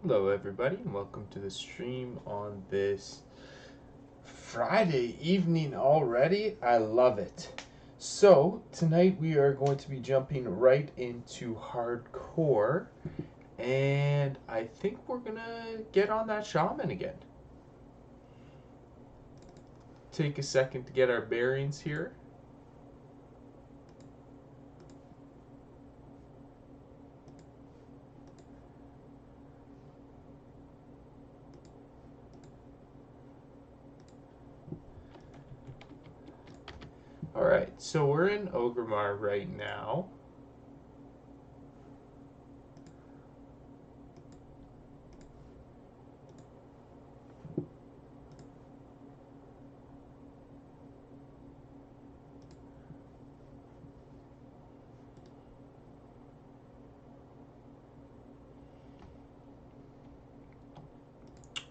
Hello, everybody, and welcome to the stream on this Friday evening already. I love it. So, tonight we are going to be jumping right into hardcore, and I think we're gonna get on that shaman again. Take a second to get our bearings here. Alright, so we're in Ogremar right now.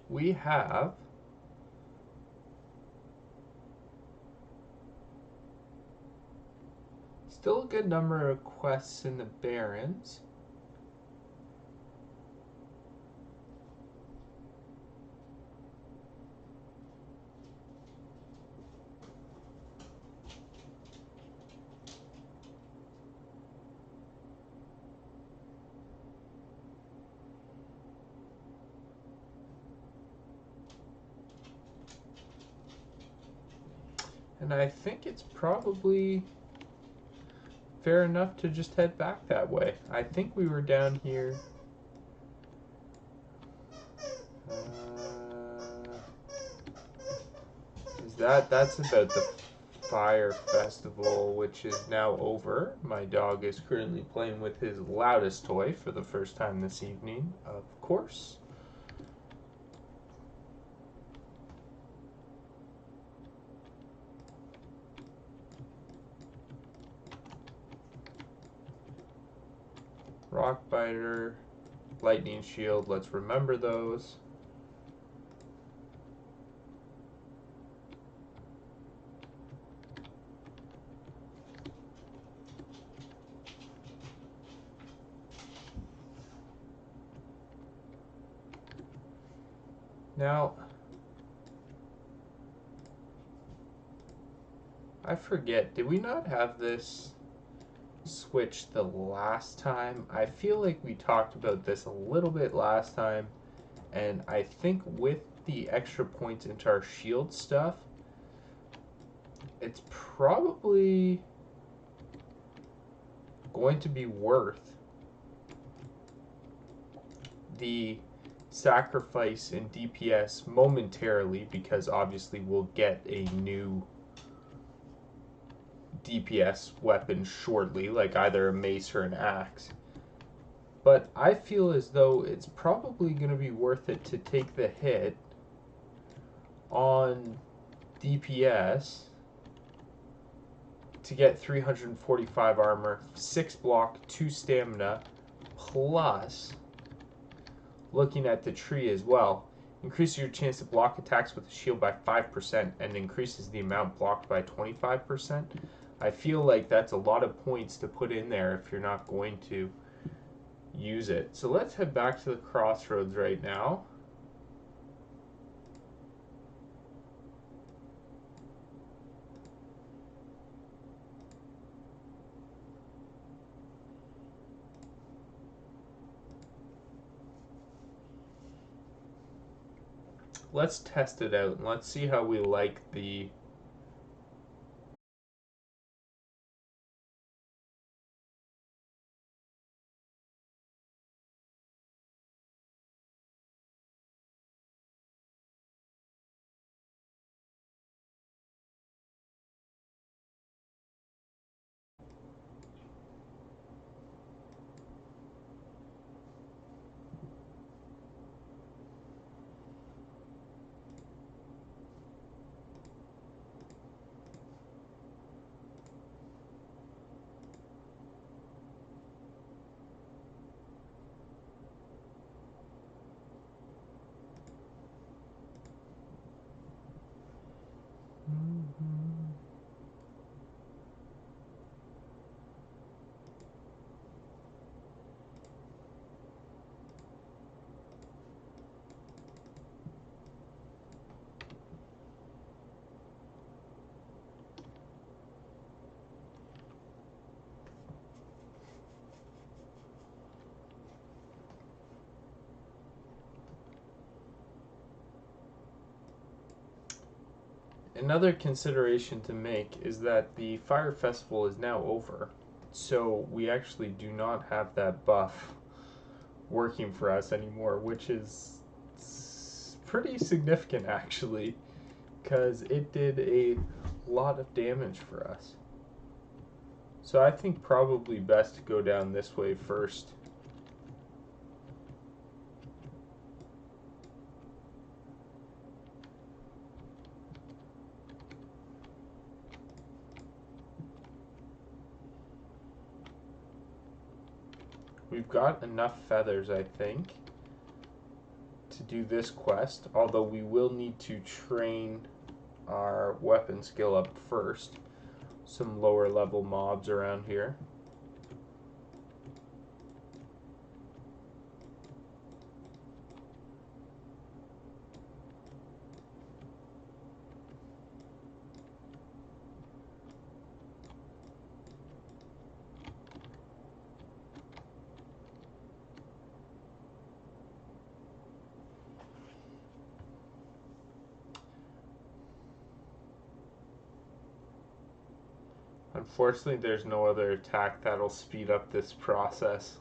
We have still a good number of quests in the Barrens. And I think it's probably fair enough to just head back that way. I think we were down here. That's about the fire festival, which is now over. My dog is currently playing with his loudest toy for the first time this evening, of course. Rock biter, lightning shield, let's remember those. Now, I forget, did we not have this switch the last time? I feel like we talked about this a little bit last time, and I think with the extra points into our shield stuff, it's probably going to be worth the sacrifice in DPS momentarily, because obviously we'll get a new DPS weapon shortly, like either a mace or an axe. But I feel as though it's probably going to be worth it to take the hit on DPS to get 345 armor, 6 block, 2 stamina, plus looking at the tree as well. Increases your chance to block attacks with a shield by 5% and increases the amount blocked by 25%. I feel like that's a lot of points to put in there if you're not going to use it. So let's head back to the crossroads right now. Let's test it out and let's see how we like the another consideration to make is that the Fire Festival is now over, so we actually do not have that buff working for us anymore, which is pretty significant actually, because it did a lot of damage for us. So I think probably best to go down this way first. We've got enough feathers, I think, to do this quest, although we will need to train our weapon skill up first. Some lower level mobs around here. Unfortunately, there's no other attack that'll speed up this process.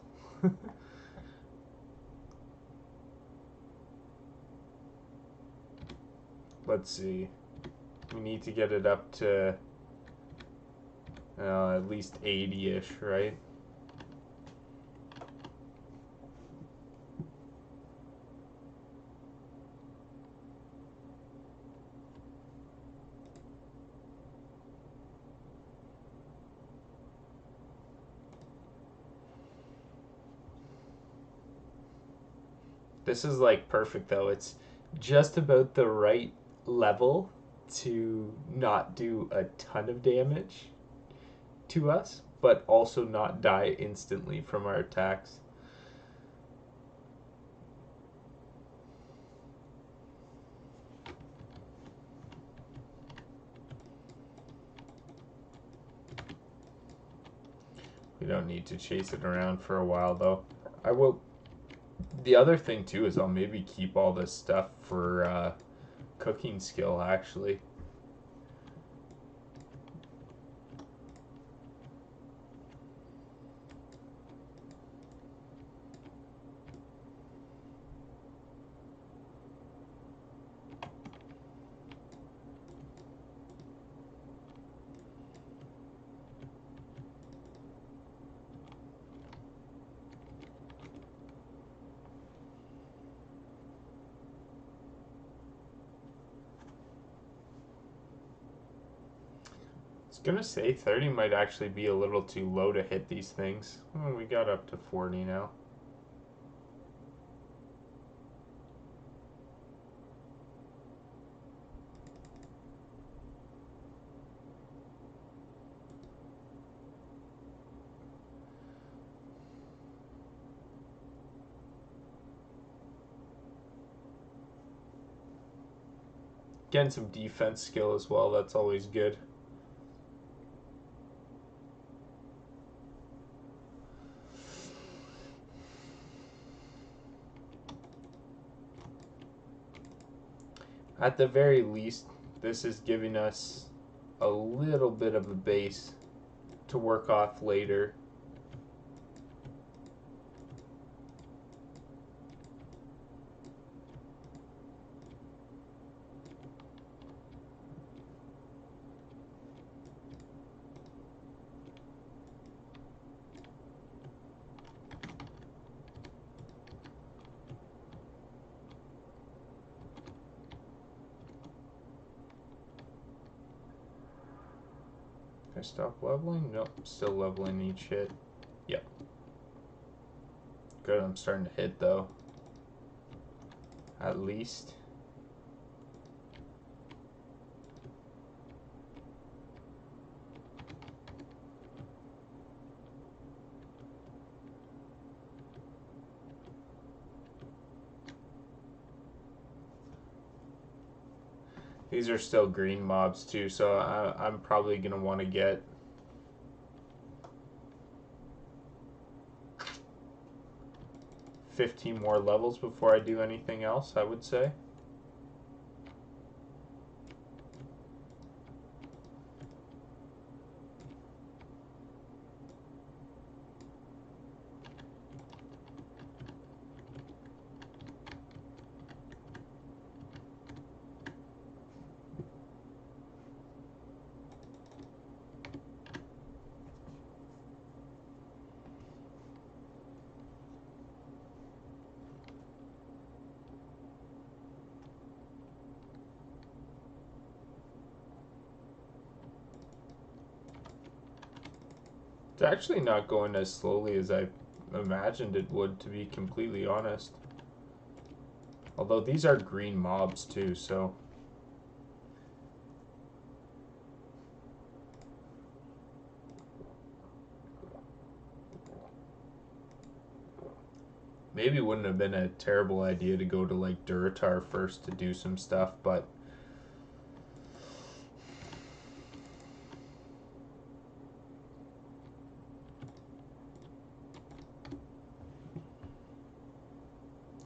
Let's see. We need to get it up to at least 80-ish, right? This is like perfect though. It's just about the right level to not do a ton of damage to us, but also not die instantly from our attacks. We don't need to chase it around for a while though. I will. The other thing too is I'll maybe keep all this stuff for cooking skill actually. Gonna say 30 might actually be a little too low to hit these things. Oh, we got up to 40 now. Getting some defense skill as well, that's always good. At the very least, this is giving us a little bit of a base to work off later. Can I stop leveling? Nope, still leveling each hit. Yep. Good, I'm starting to hit though. At least. These are still green mobs too, so I'm probably going to want to get $15 more levels before I do anything else, I would say. It's actually not going as slowly as I imagined it would, to be completely honest. Although these are green mobs too, so... Maybe it wouldn't have been a terrible idea to go to like Duratar first to do some stuff, but...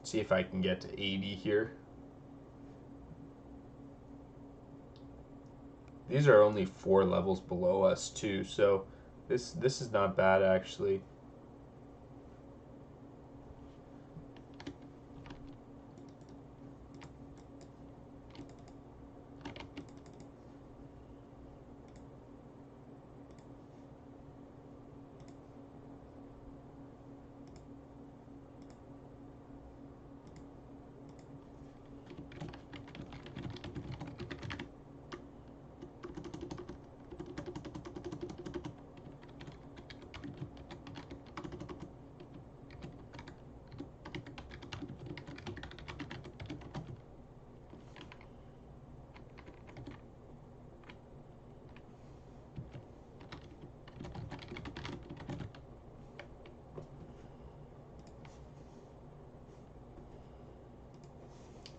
See if I can get to 80 here. These are only 4 levels below us too, so this is not bad actually.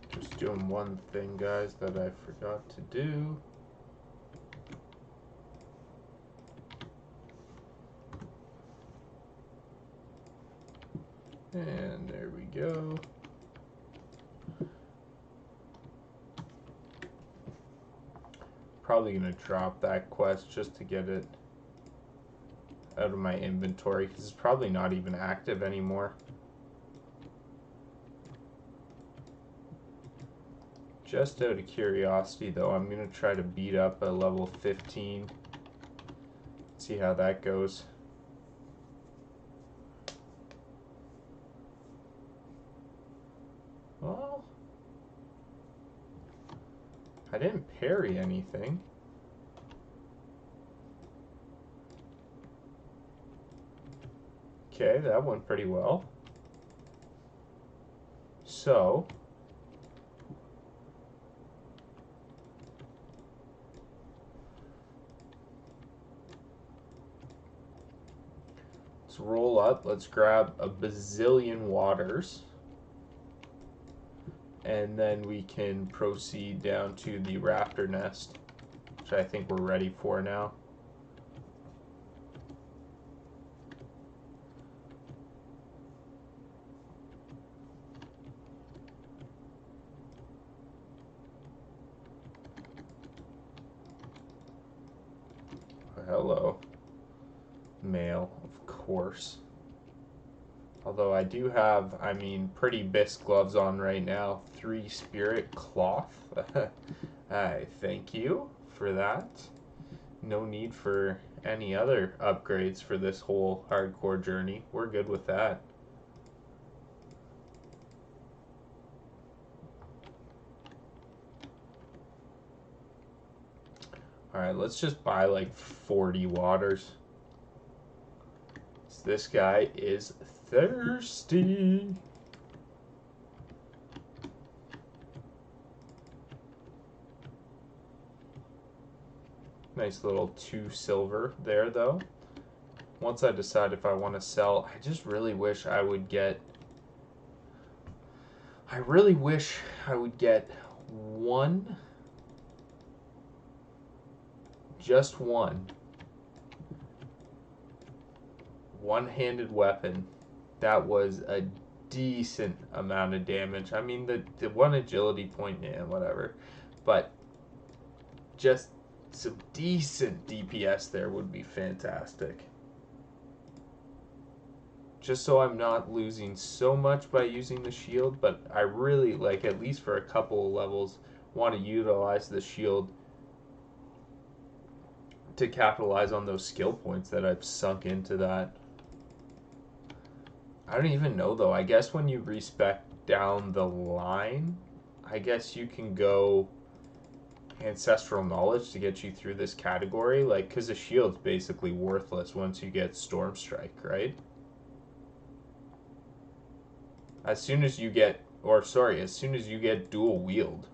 Just doing one thing, guys, that I forgot to do. And there we go. Probably gonna drop that quest just to get it out of my inventory because it's probably not even active anymore. Just out of curiosity though, I'm gonna try to beat up a level 15. See how that goes. Well, I didn't parry anything. Okay, that went pretty well. So, let's roll up. Let's grab a bazillion waters. And then we can proceed down to the raptor nest, which I think we're ready for now. Hello. Male, of course. Although I do have, I mean, pretty bisque gloves on right now. 3 spirit cloth. I thank you for that. No need for any other upgrades for this whole hardcore journey. We're good with that. Alright, let's just buy like 40 waters. This guy is thirsty. Nice little 2 silver there though. Once I decide if I want to sell, I just really wish I would get... I really wish I would get one... Just one-handed weapon that was a decent amount of damage. I mean, the one agility point, yeah, whatever. But just some decent DPS there would be fantastic. Just so I'm not losing so much by using the shield, but I really, like, at least for a couple of levels, want to utilize the shield to capitalize on those skill points that I've sunk into that. I don't even know though. I guess when you respec down the line, I guess you can go ancestral knowledge to get you through this category, like, because the shield's basically worthless once you get Storm Strike, right? As soon as you get, as soon as you get dual wield,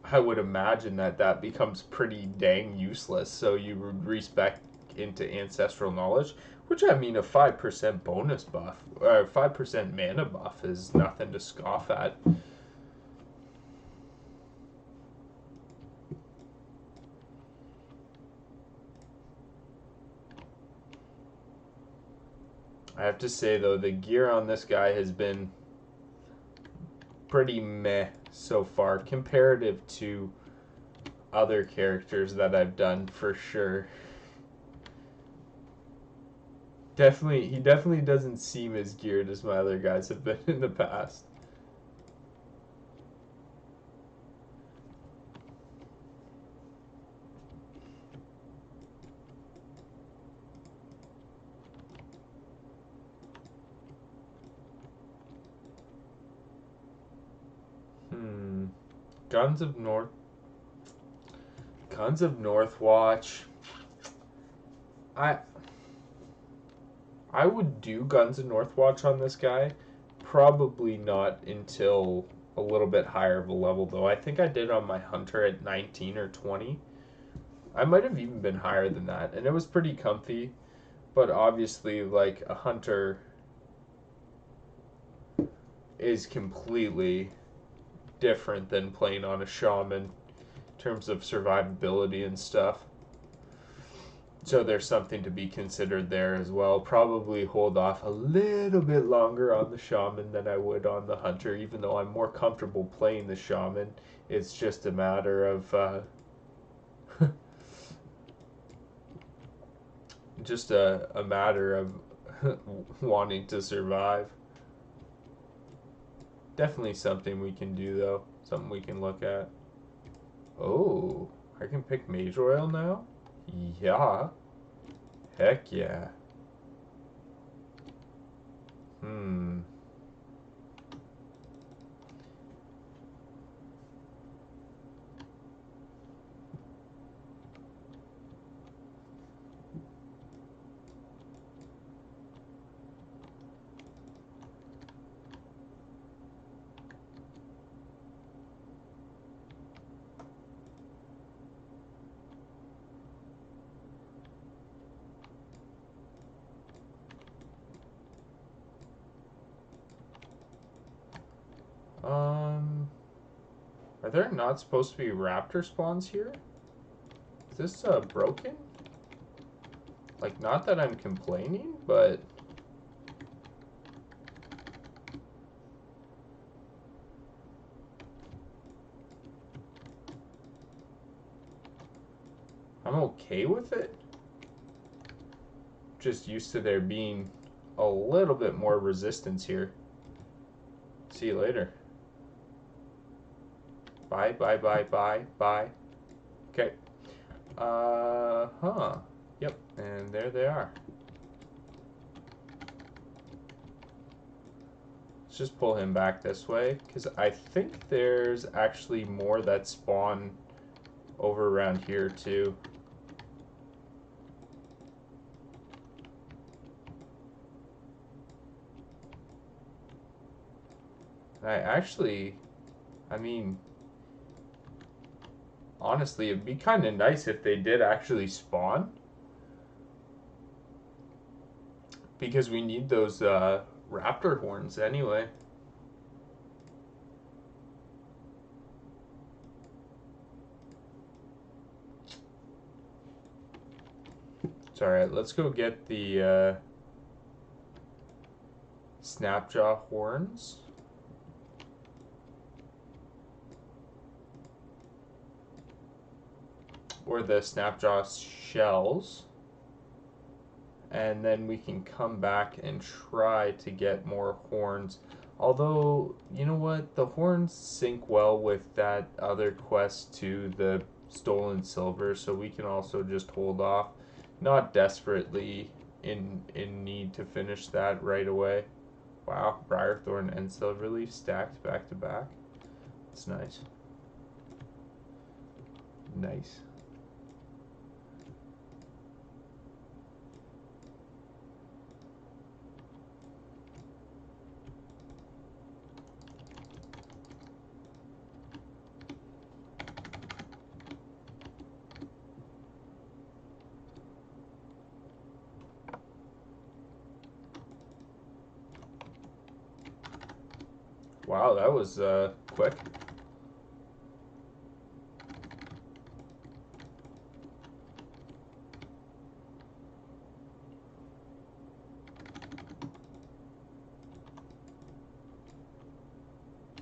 I would imagine that becomes pretty dang useless. So you would respec into ancestral knowledge, which, I mean, a 5% bonus buff or 5% mana buff is nothing to scoff at. I have to say, though, the gear on this guy has been pretty meh so far, comparative to other characters that I've done, for sure. He definitely doesn't seem as geared as my other guys have been in the past. Guns of Northwatch. I would do Guns of Northwatch on this guy. Probably not until a little bit higher of a level, though. I think I did on my Hunter at 19 or 20. I might have even been higher than that, and it was pretty comfy. But obviously, like, a Hunter is completely different than playing on a Shaman in terms of survivability and stuff. So there's something to be considered there as well. Probably hold off a little bit longer on the Shaman than I would on the Hunter, even though I'm more comfortable playing the Shaman. It's just a matter of a matter of wanting to survive. Definitely something we can do, though. Something we can look at. Oh, I can pick Mage Royal now? Yeah. Heck yeah. Are there not supposed to be raptor spawns here? Is this broken? Like, not that I'm complaining, but I'm okay with it. Just used to there being a little bit more resistance here. See you later. Bye, bye, bye, bye, bye. Okay. Yep, and there they are. Let's just pull him back this way, because I think there's actually more that spawn over around here, too. I mean, honestly, it'd be kind of nice if they did actually spawn. Because we need those raptor horns anyway. It's alright, let's go get the Snapjaw horns. Or the Snapjaw shells. And then we can come back and try to get more horns. Although, you know what? The horns sync well with that other quest to the stolen silver, so we can also just hold off. Not desperately in need to finish that right away. Wow, Briarthorn and Silverleaf stacked back to back. That's nice. Nice. Wow, that was quick.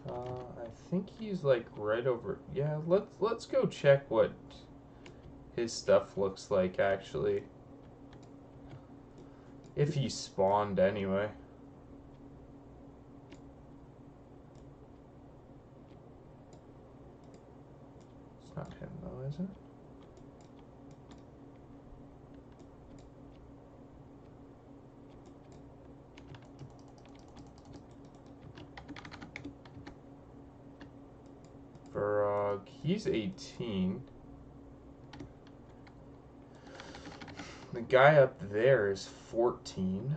I think he's like right over. Yeah, let's go check what his stuff looks like actually. If he spawned anyway. It's not him though, is it? Frog, he's 18. The guy up there is 14.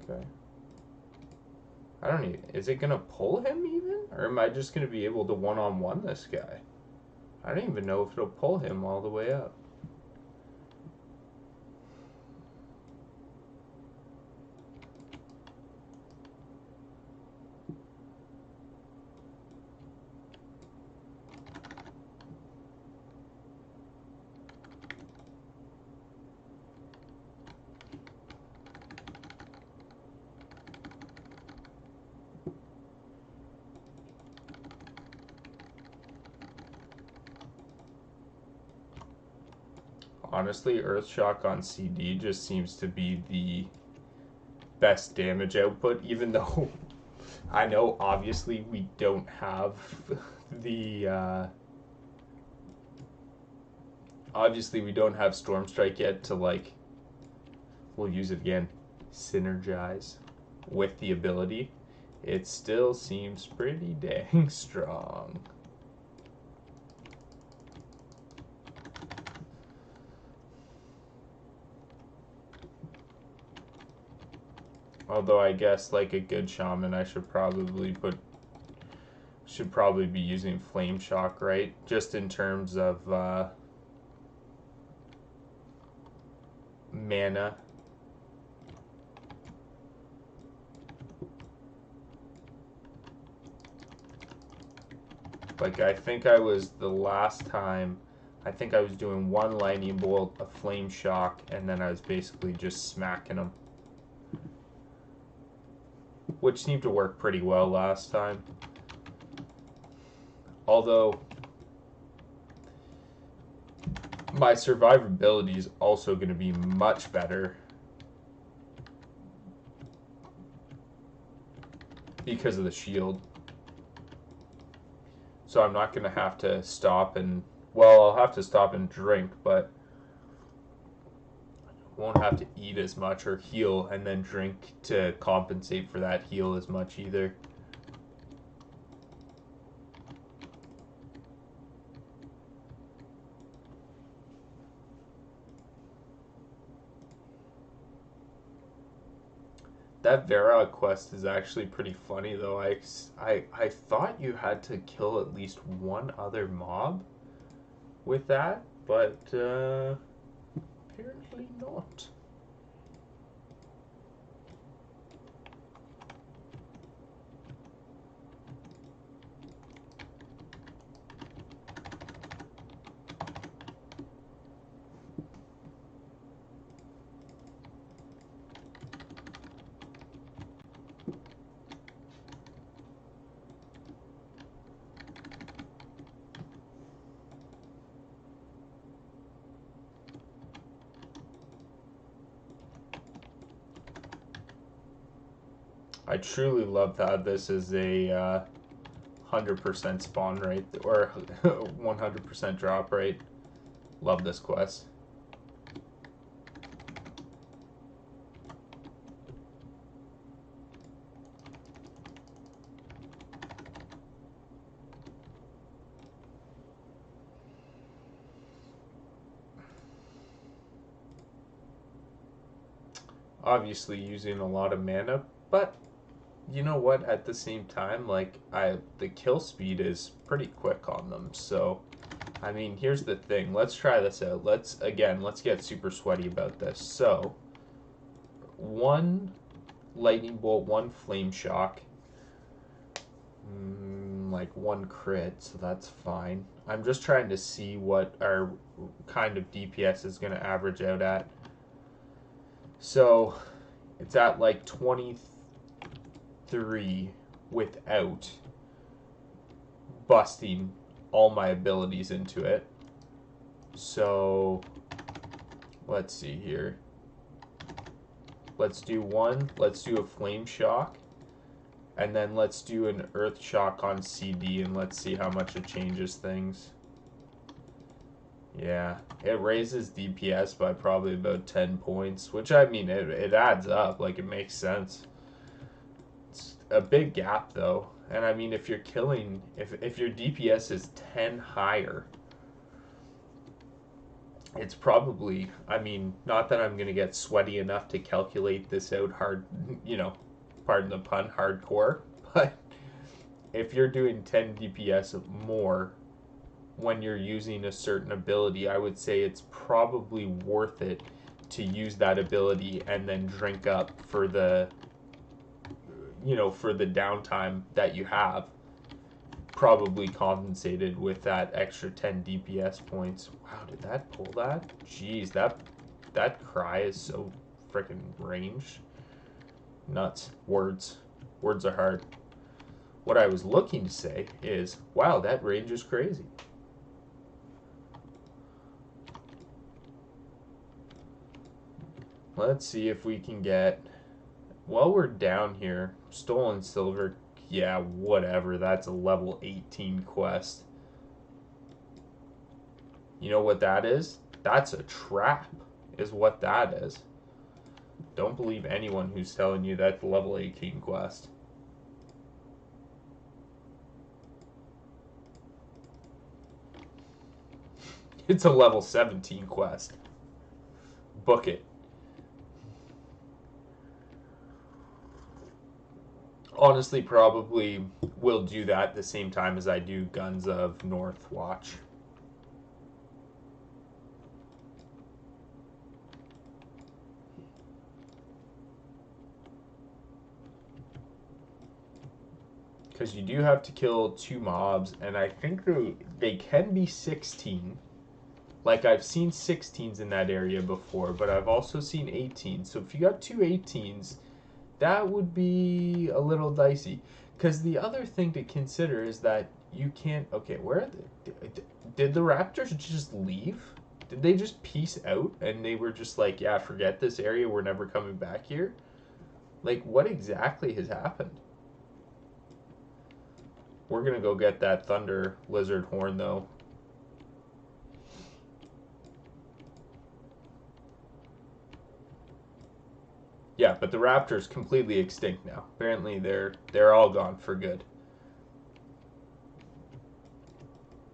Okay. I don't even. Is it gonna pull him even, or am I just gonna be able to one-on-one this guy? I don't even know if it'll pull him all the way up. Honestly, Earthshock on CD just seems to be the best damage output, even though I know obviously we don't have the obviously we don't have Storm Strike yet to like, we'll use it again, synergize with the ability. It still seems pretty dang strong. Although I guess like a good shaman, I should probably be using Flame Shock, right? Just in terms of mana. Like I think I was the last time, I think I was doing one lightning bolt, a flame shock, and then I was basically just smacking them, which seemed to work pretty well last time. Although my survivability is also going to be much better because of the shield. So I'm not going to have to stop and, well, I'll have to stop and drink, but won't have to eat as much or heal and then drink to compensate for that heal as much either. That Vera quest is actually pretty funny though. I thought you had to kill at least one other mob with that, but apparently not. I truly love that this is a 100% spawn rate or 100% drop rate. Love this quest. obviously using a lot of mana, but you know what? At the same time, like the kill speed is pretty quick on them. So, I mean, here's the thing. Let's try this out. Let's get super sweaty about this. So, one lightning bolt, one flame shock, like one crit, so that's fine. I'm just trying to see what our kind of DPS is going to average out at. So, it's at like 23 without busting all my abilities into it. So, let's see here. Let's do one. Let's do a flame shock. And then let's do an earth shock on CD and let's see how much it changes things. Yeah, it raises DPS by probably about 10 points, which I mean, it adds up. Like, it makes sense. It's a big gap, though. And I mean, if you're killing, if your DPS is 10 higher, it's probably, I mean, not that I'm going to get sweaty enough to calculate this out hard, you know, pardon the pun, hardcore, but if you're doing 10 DPS more when you're using a certain ability, I would say it's probably worth it to use that ability and then drink up for the, you know, for the downtime that you have, probably compensated with that extra 10 DPS points. Wow, did that pull that? Jeez, that cry is so freaking ranged. Nuts. Words are hard. What I was looking to say is, wow, that range is crazy. Let's see if we can get, while we're down here, stolen silver. Yeah, whatever. That's a level 18 quest. You know what that is? That's a trap, is what that is. Don't believe anyone who's telling you that's a level 18 quest. It's a level 17 quest. Book it. Honestly, probably will do that at the same time as I do Guns of Northwatch. Because you do have to kill 2 mobs, and I think they can be 16. Like, I've seen 16s in that area before, but I've also seen 18. So if you got 2 18s, that would be a little dicey. Because the other thing to consider is that you can't... Okay, where are they? Did the Raptors just leave? Did they just peace out and they were just like, yeah, forget this area, we're never coming back here? Like, what exactly has happened? We're going to go get that Thunder Lizard Horn, though. Yeah, but the Raptor's completely extinct now. Apparently, they're all gone for good.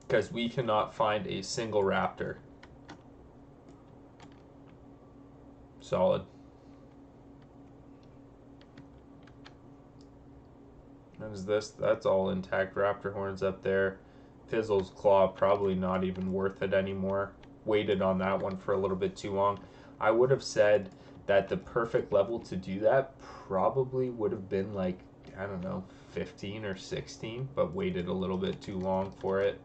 Because we cannot find a single Raptor. Solid. What is this? That's all intact Raptor horns up there. Fizzle's Claw, probably not even worth it anymore. Waited on that one for a little bit too long. I would have said that the perfect level to do that probably would have been like, I don't know, 15 or 16, but waited a little bit too long for it.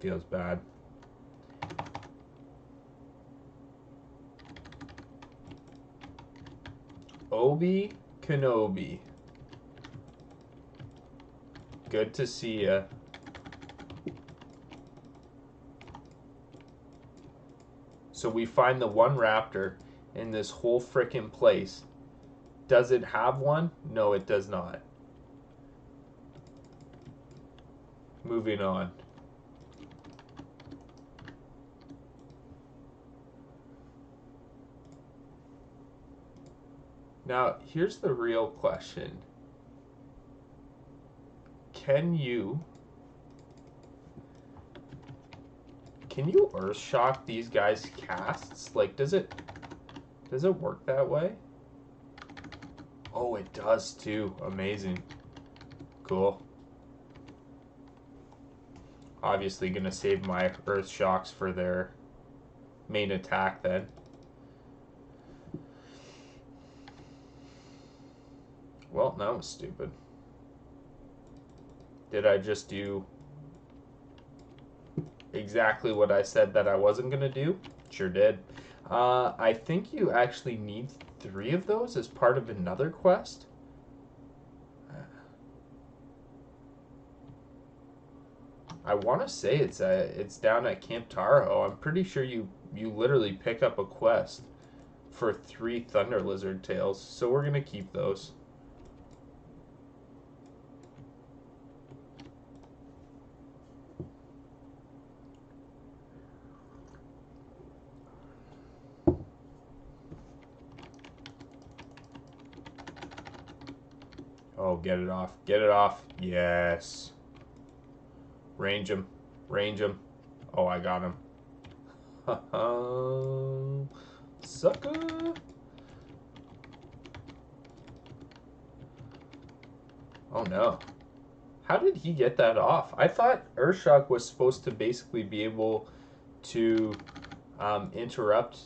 Feels bad. Obi Kenobi. Good to see ya. So we find the one raptor in this whole frickin' place. Does it have one? No, it does not. Moving on. Now, here's the real question. Can you Can you earth shock these guys' casts? Like, does it work that way? Oh, it does too. Amazing. Cool. Obviously gonna save my earth shocks for their main attack then. Well, that was stupid. Did I just do exactly what I said that I wasn't gonna do? Sure did. I think you actually need 3 of those as part of another quest. I want to say it's down at Camp Taro. I'm pretty sure you literally pick up a quest for 3 thunder lizard tails. So we're gonna keep those. Oh, get it off. Get it off. Yes. Range him. Range him. Oh, I got him. Sucker. Oh, no. How did he get that off? I thought Earthshock was supposed to basically be able to interrupt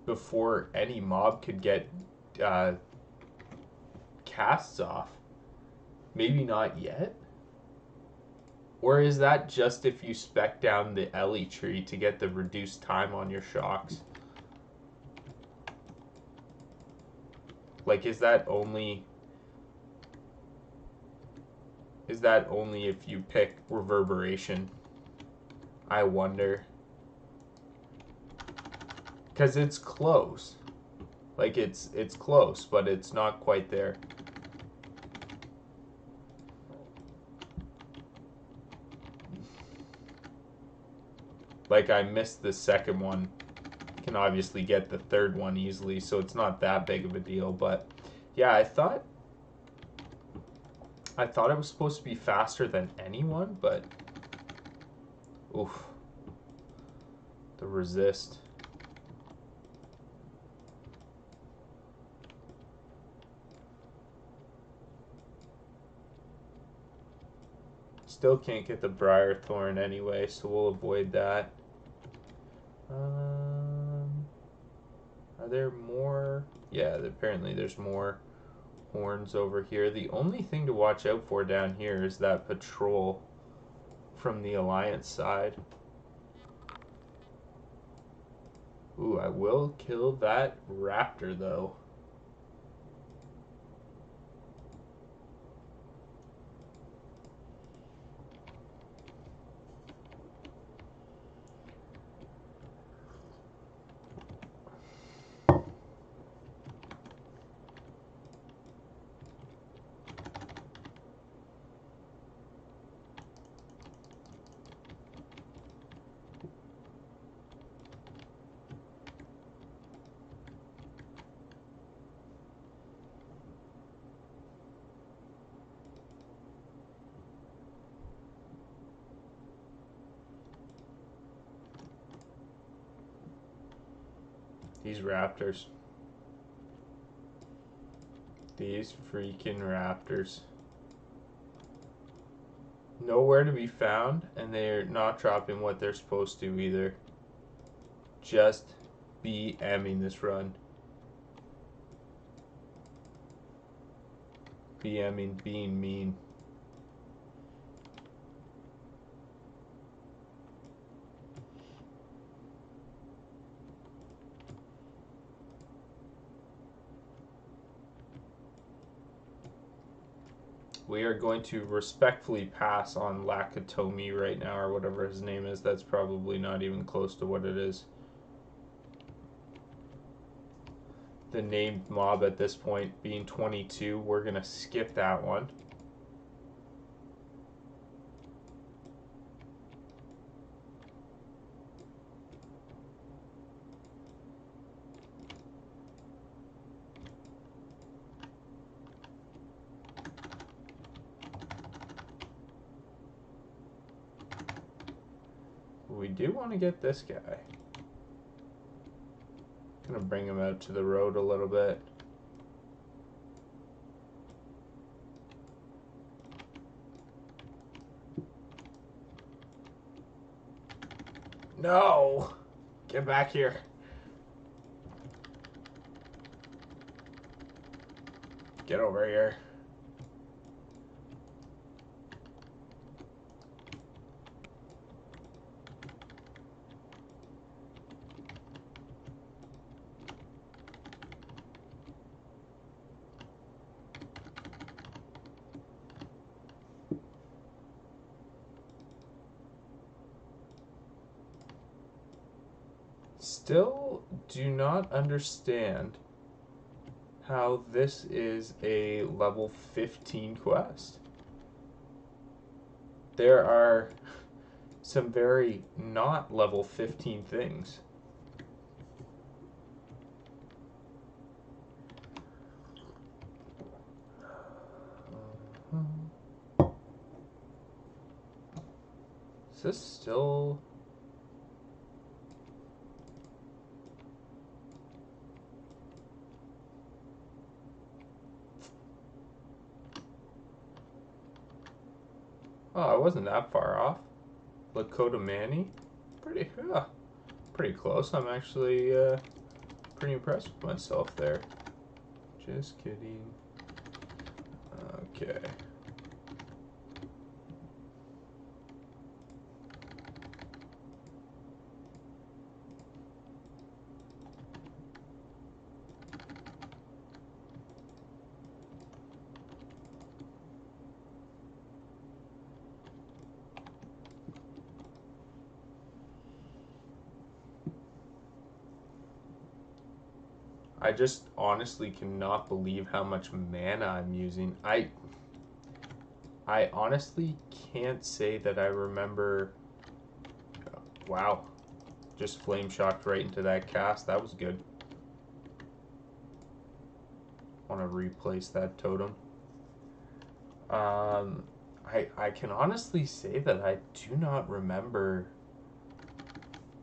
before any mob could get casts off. Maybe not yet? Or is that just if you spec down the Ellie tree to get the reduced time on your shocks? Like, is that only if you pick reverberation? I wonder. Because it's close. Like, it's close, but it's not quite there. Like, I missed the second one. Can obviously get the third one easily, so it's not that big of a deal. But yeah, I thought it was supposed to be faster than anyone, but oof, the resist. Still can't get the Briar Thorn anyway, so we'll avoid that. Are there more? Yeah, apparently there's more horns over here. The only thing to watch out for down here is that patrol from the Alliance side. Ooh, I will kill that raptor though. These raptors. These freaking raptors. Nowhere to be found, and they're not dropping what they're supposed to either. Just BMing this run. BMing, being mean. We are going to respectfully pass on Lakatomi right now, or whatever his name is. That's probably not even close to what it is. The named mob at this point being 22, we're going to skip that one. We do want to get this guy. Gonna bring him out to the road a little bit. No! Get back here. Get over here. Still do not understand how this is a level 15 quest. There are some very not level 15 things. Is this still... Oh, I wasn't that far off. Lakota Manny, pretty close. I'm actually pretty impressed with myself there. Just kidding. Okay. I just honestly cannot believe how much mana I'm using. I honestly can't say that I remember... Wow. Just flame shocked right into that cast. That was good. Want to replace that totem. I can honestly say that I do not remember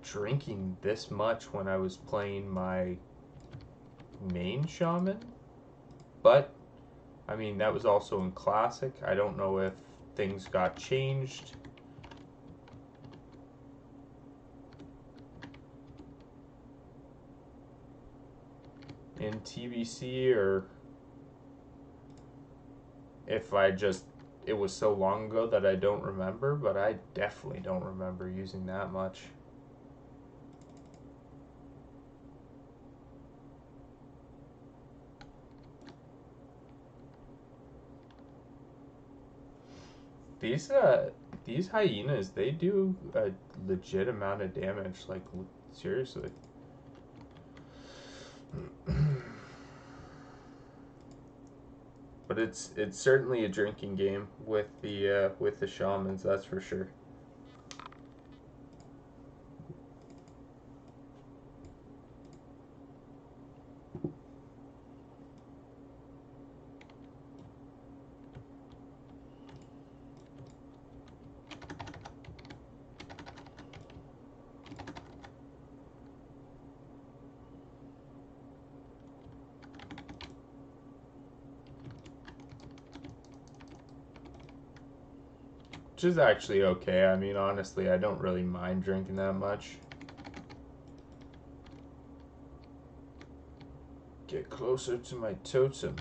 drinking this much when I was playing my main shaman, but I mean that was also in classic. I don't know if things got changed. In TBC, or if it was so long ago that I don't remember, but I definitely don't remember using that much. These hyenas, they do a legit amount of damage, like seriously. But it's certainly a drinking game with the shamans, that's for sure. Which is actually okay. I mean, honestly, I don't really mind drinking that much. Get closer to my totem.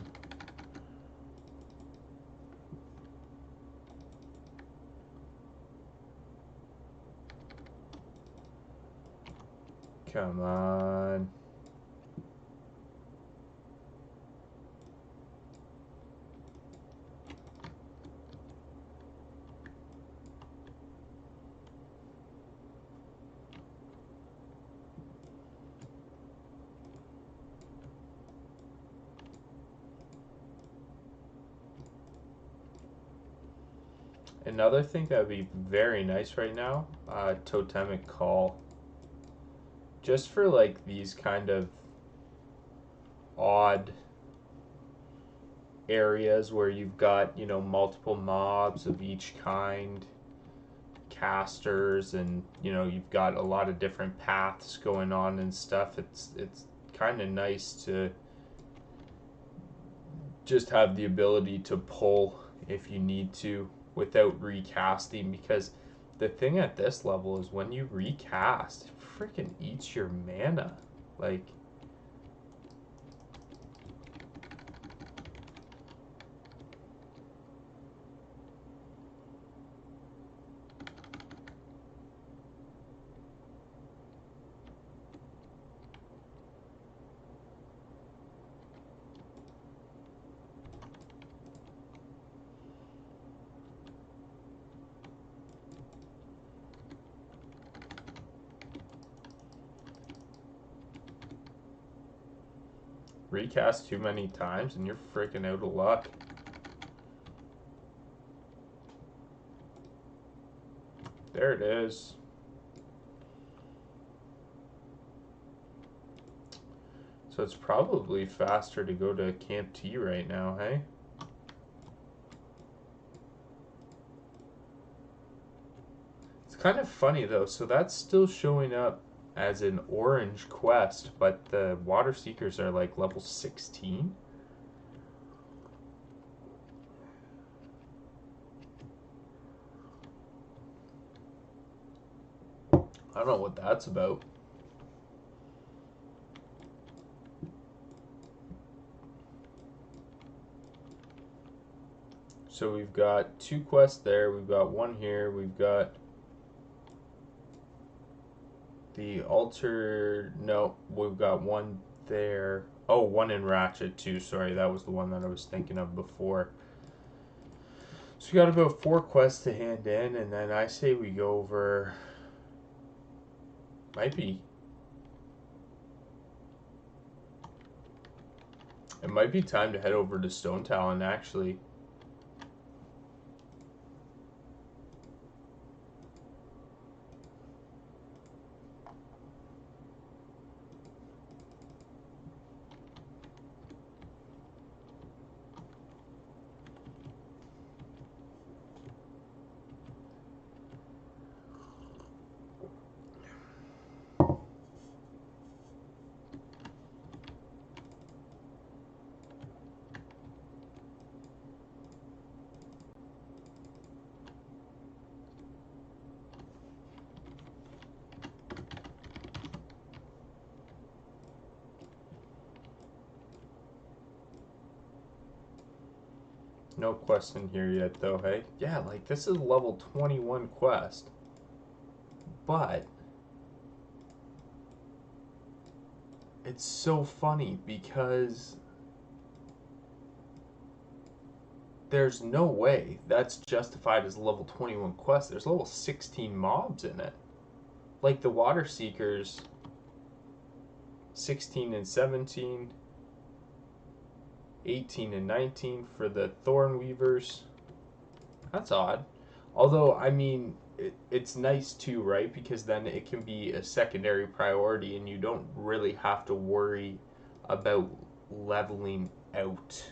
Come on. Another thing that would be very nice right now, totemic call. Just for like these kind of odd areas where you've got, you know, multiple mobs of each kind casters, and you know, you've got a lot of different paths going on and stuff. It's kind of nice to just have the ability to pull if you need to without recasting, because the thing at this level is when you recast, it freaking eats your mana. Like, recast too many times and you're freaking out of luck. There it is. So it's probably faster to go to Camp T right now, hey? It's kind of funny though, so that's still showing up as an orange quest, but the water seekers are like level 16. I don't know what that's about. So we've got 2 quests there, we've got 1 here, we've got the altar, no, we've got 1 there. Oh, 1 in Ratchet too, sorry, that was the one that I was thinking of before. So we got about 4 quests to hand in, and then I say we go over, it might be time to head over to Stone Talon actually. No quest in here yet though, hey? Yeah, like this is a level 21 quest. But it's so funny because there's no way that's justified as a level 21 quest. There's level 16 mobs in it. Like the Water Seekers, 16 and 17, 18 and 19 for the Thorn Weavers. That's odd. Although, I mean, it's nice too, right? Because then it can be a secondary priority and you don't really have to worry about leveling out.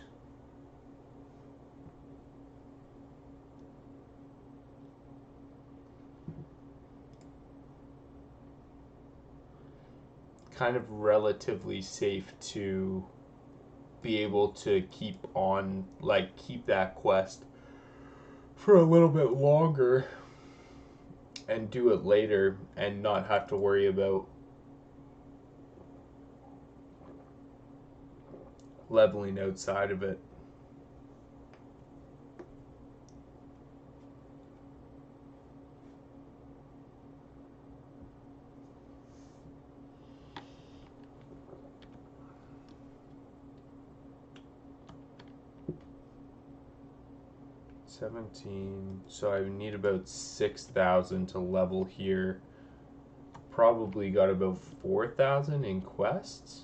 Kind of relatively safe to be able to keep on, like, keep that quest for a little bit longer and do it later and not have to worry about leveling outside of it. So I need about 6,000 to level here. Probably got about 4,000 in quests.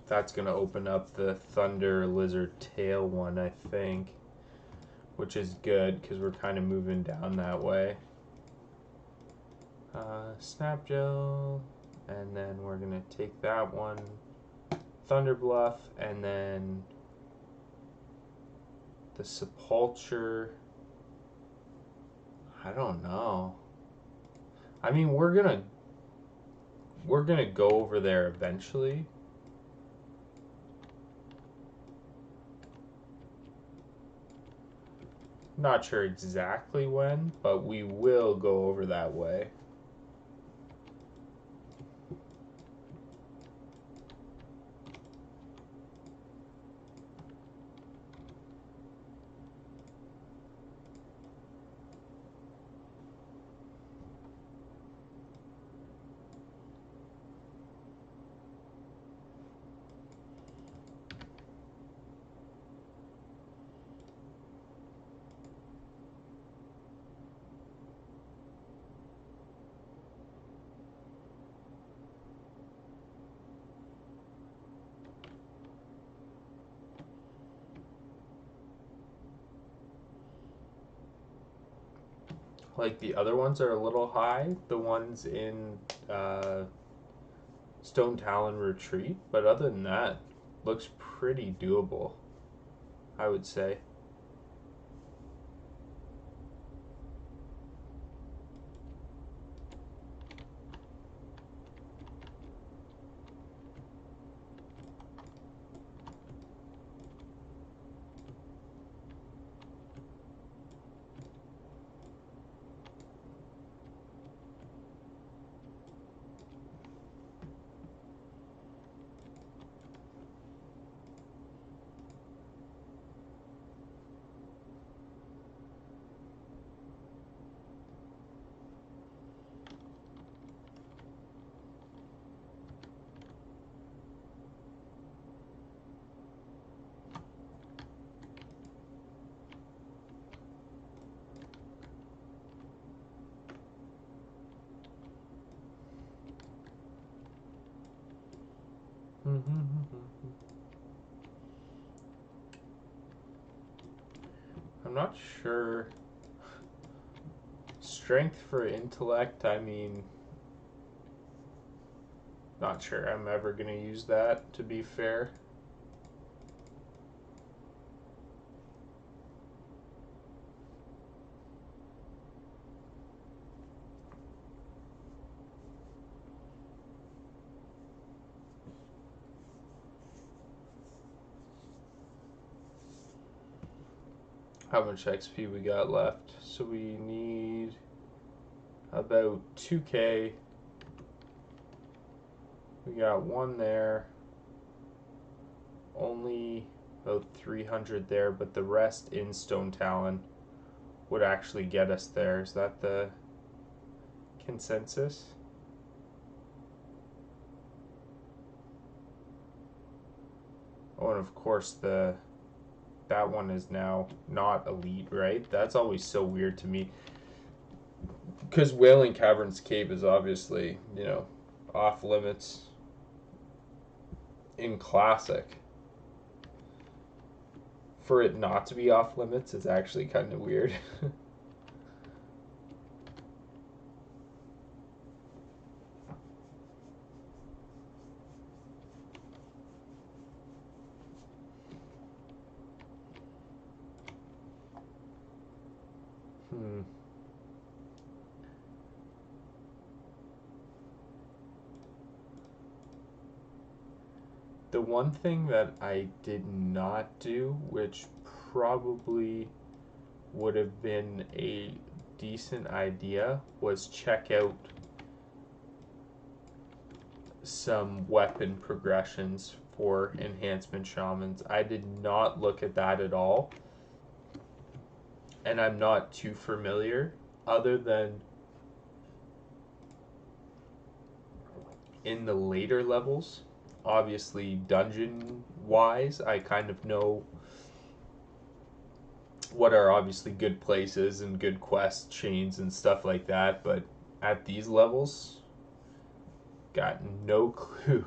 That's going to open up the Thunder Lizard Tail one, I think, which is good because we're kind of moving down that way. Snap Gel. And then we're going to take that one, Thunder Bluff, and then the Sepulcher. I don't know. I mean, we're gonna go over there eventually. Not sure exactly when, but we will go over that way. Like the other ones are a little high, the ones in Stone Talon Retreat, but other than that, looks pretty doable, I would say. I'm not sure. Strength for intellect, I mean, not sure I'm ever going to use that, to be fair. How much XP we got left? So we need about 2k. We got one there. Only about 300 there, but the rest in Stone Talon would actually get us there. Is that the consensus? Oh, and of course that one is now not elite, right? That's always so weird to me. Because Wailing Caverns Cave is obviously, off limits in Classic. For it not to be off limits is actually kind of weird. The one thing that I did not do, which probably would have been a decent idea, was check out some weapon progressions for enhancement shamans. I did not look at that at all, and I'm not too familiar, other than in the later levels. Obviously, dungeon wise, I kind of know what are obviously good places and good quest chains and stuff like that, but at these levels, got no clue.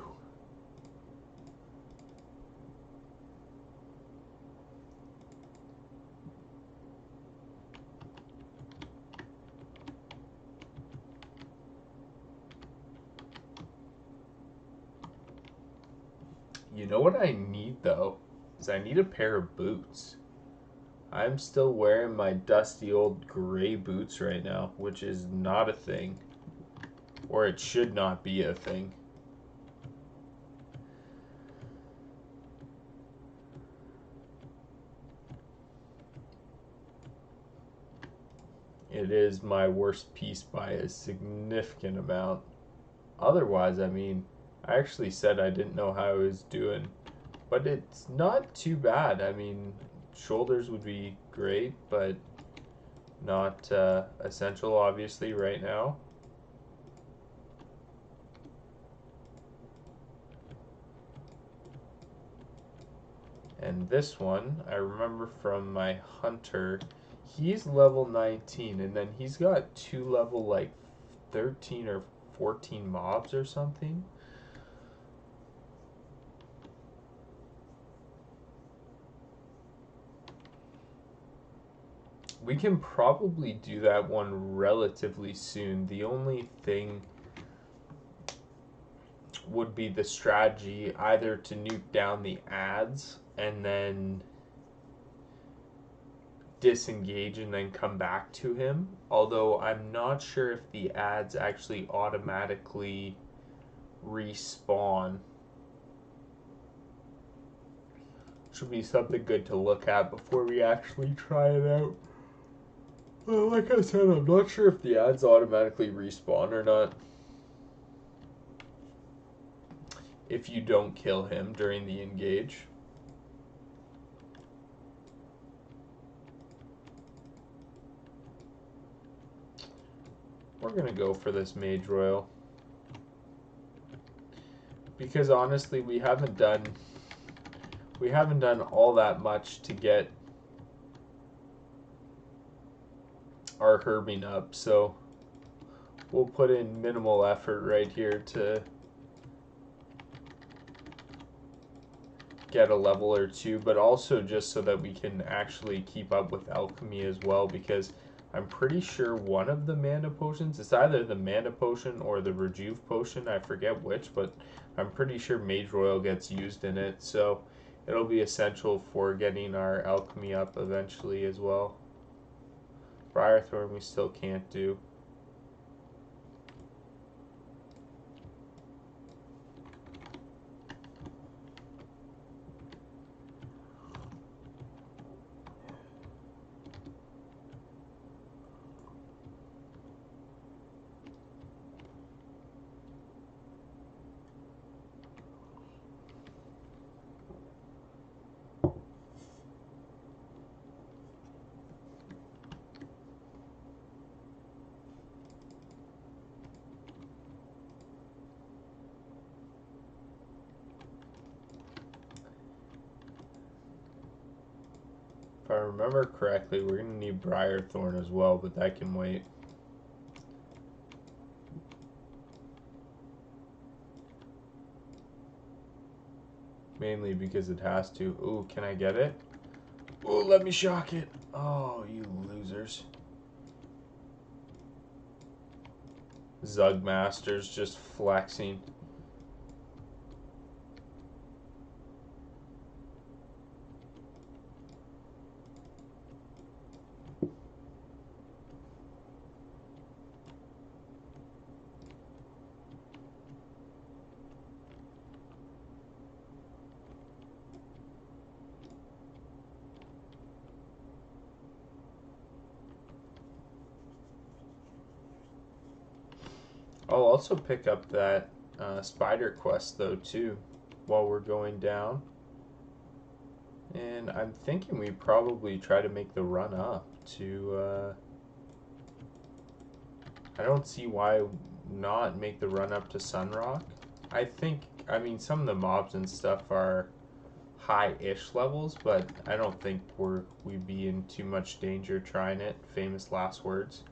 You know what I need though? Is I need a pair of boots. I'm still wearing my dusty old gray boots right now, which is not a thing. Or it should not be a thing. It is my worst piece by a significant amount. Otherwise, I mean, I actually said I didn't know how I was doing, but it's not too bad. I mean, shoulders would be great, but not essential, obviously, right now. And this one, I remember from my hunter, he's level 19, and then he's got 2 level, like, 13 or 14 mobs or something. We can probably do that one relatively soon. The only thing would be the strategy either to nuke down the ads and then disengage and then come back to him. Although I'm not sure if the ads actually automatically respawn. Should be something good to look at before we actually try it out. Well, like I said, I'm not sure if the ads automatically respawn or not if you don't kill him during the engage. We're gonna go for this Mage Royal because honestly we haven't done all that much to get our herbing up, so we'll put in minimal effort right here to get a level or two, but also just so that we can actually keep up with alchemy as well, because I'm pretty sure one of the mana potions, it's either the mana potion or the rejuve potion, I forget which, but I'm pretty sure Mage Royal gets used in it, so it'll be essential for getting our alchemy up eventually as well. Briarthorn we still can't do. If I remember correctly, we're going to need Briarthorn as well, but that can wait. Mainly because it has to. Ooh, can I get it? Ooh, let me shock it. Oh, you losers. Zug Masters just flexing. I'll also pick up that spider quest though too while we're going down. And I'm thinking we probably try to make the run up to I don't see why not make the run up to Sunrock. I mean some of the mobs and stuff are high-ish levels, but I don't think we'd be in too much danger trying it. Famous last words.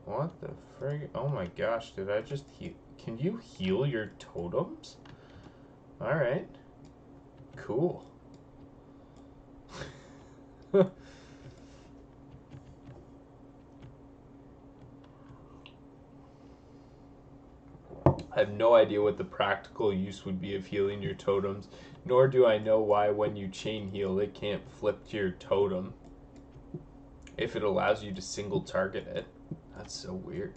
What the frig? Oh my gosh, did I just heal? Can you heal your totems? Alright. Cool. I have no idea what the practical use would be of healing your totems, nor do I know why when you chain heal it can't flip to your totem if it allows you to single target it. That's so weird.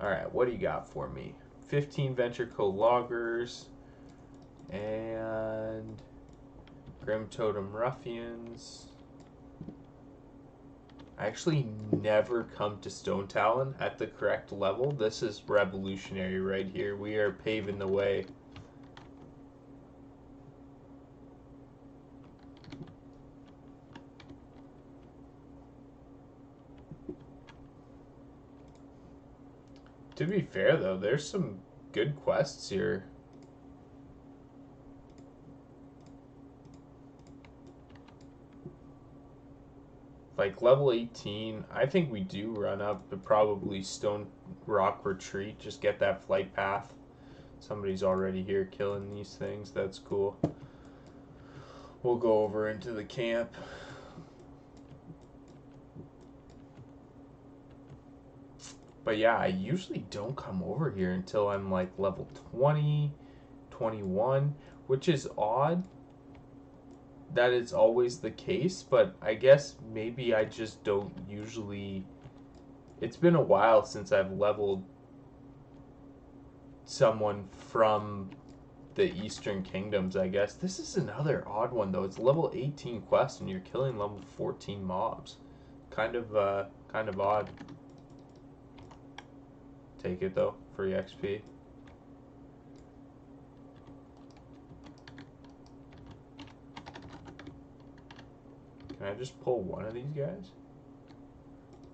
Alright, what do you got for me? 15 Venture Co. Loggers and Grim Totem Ruffians. I actually never come to Stone Talon at the correct level. This is revolutionary right here. We are paving the way. To be fair though, there's some good quests here. Like level 18, I think we do run up to probably Stone Rock Retreat. Just get that flight path. Somebody's already here killing these things. That's cool. We'll go over into the camp. But yeah, I usually don't come over here until I'm like level 20, 21, which is odd that it's always the case, but I guess maybe I just don't usually. It's been a while since I've leveled someone from the Eastern Kingdoms, I guess. This is another odd one though. It's level 18 quest and you're killing level 14 mobs. Kind of odd. Take it though, free XP. Can I just pull one of these guys?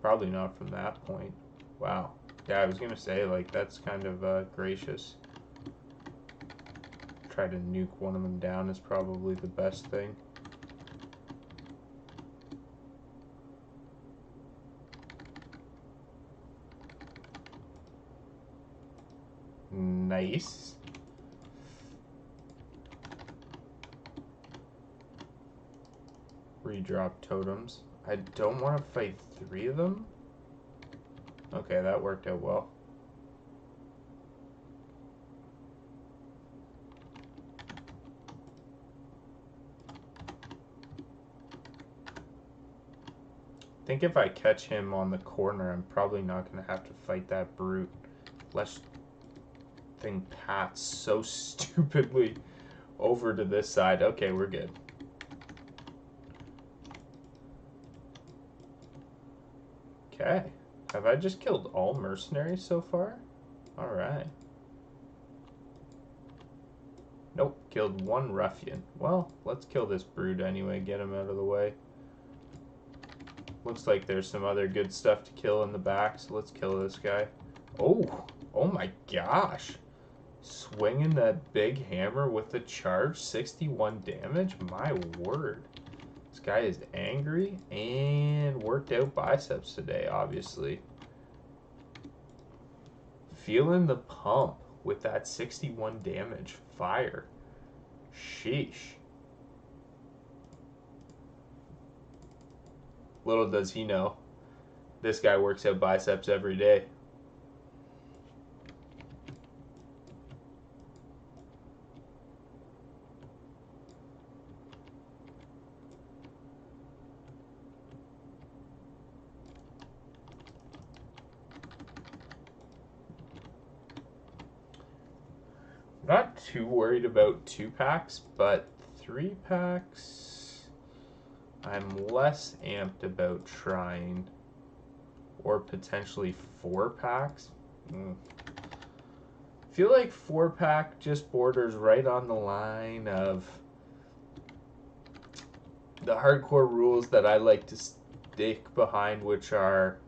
Probably not from that point. Wow. Yeah, I was gonna say, like, that's kind of gracious. Try to nuke one of them down is probably the best thing. Nice. Redrop totems. I don't want to fight 3 of them. Okay, that worked out well. I think if I catch him on the corner, I'm probably not going to have to fight that brute. Less thing pats so stupidly over to this side. Okay, we're good. Okay. Have I just killed all mercenaries so far? Alright. Nope, killed 1 ruffian. Well, let's kill this brute anyway, get him out of the way. Looks like there's some other good stuff to kill in the back, so let's kill this guy. Oh my gosh. Swinging that big hammer with the charge, 61 damage? My word. This guy is angry and worked out biceps today, obviously. Feeling the pump with that 61 damage. Fire. Sheesh. Little does he know, this guy works out biceps every day. Not too worried about 2-packs, but 3-packs, I'm less amped about trying. Or potentially 4-packs. I feel like 4-pack just borders right on the line of the hardcore rules that I like to stick behind, which are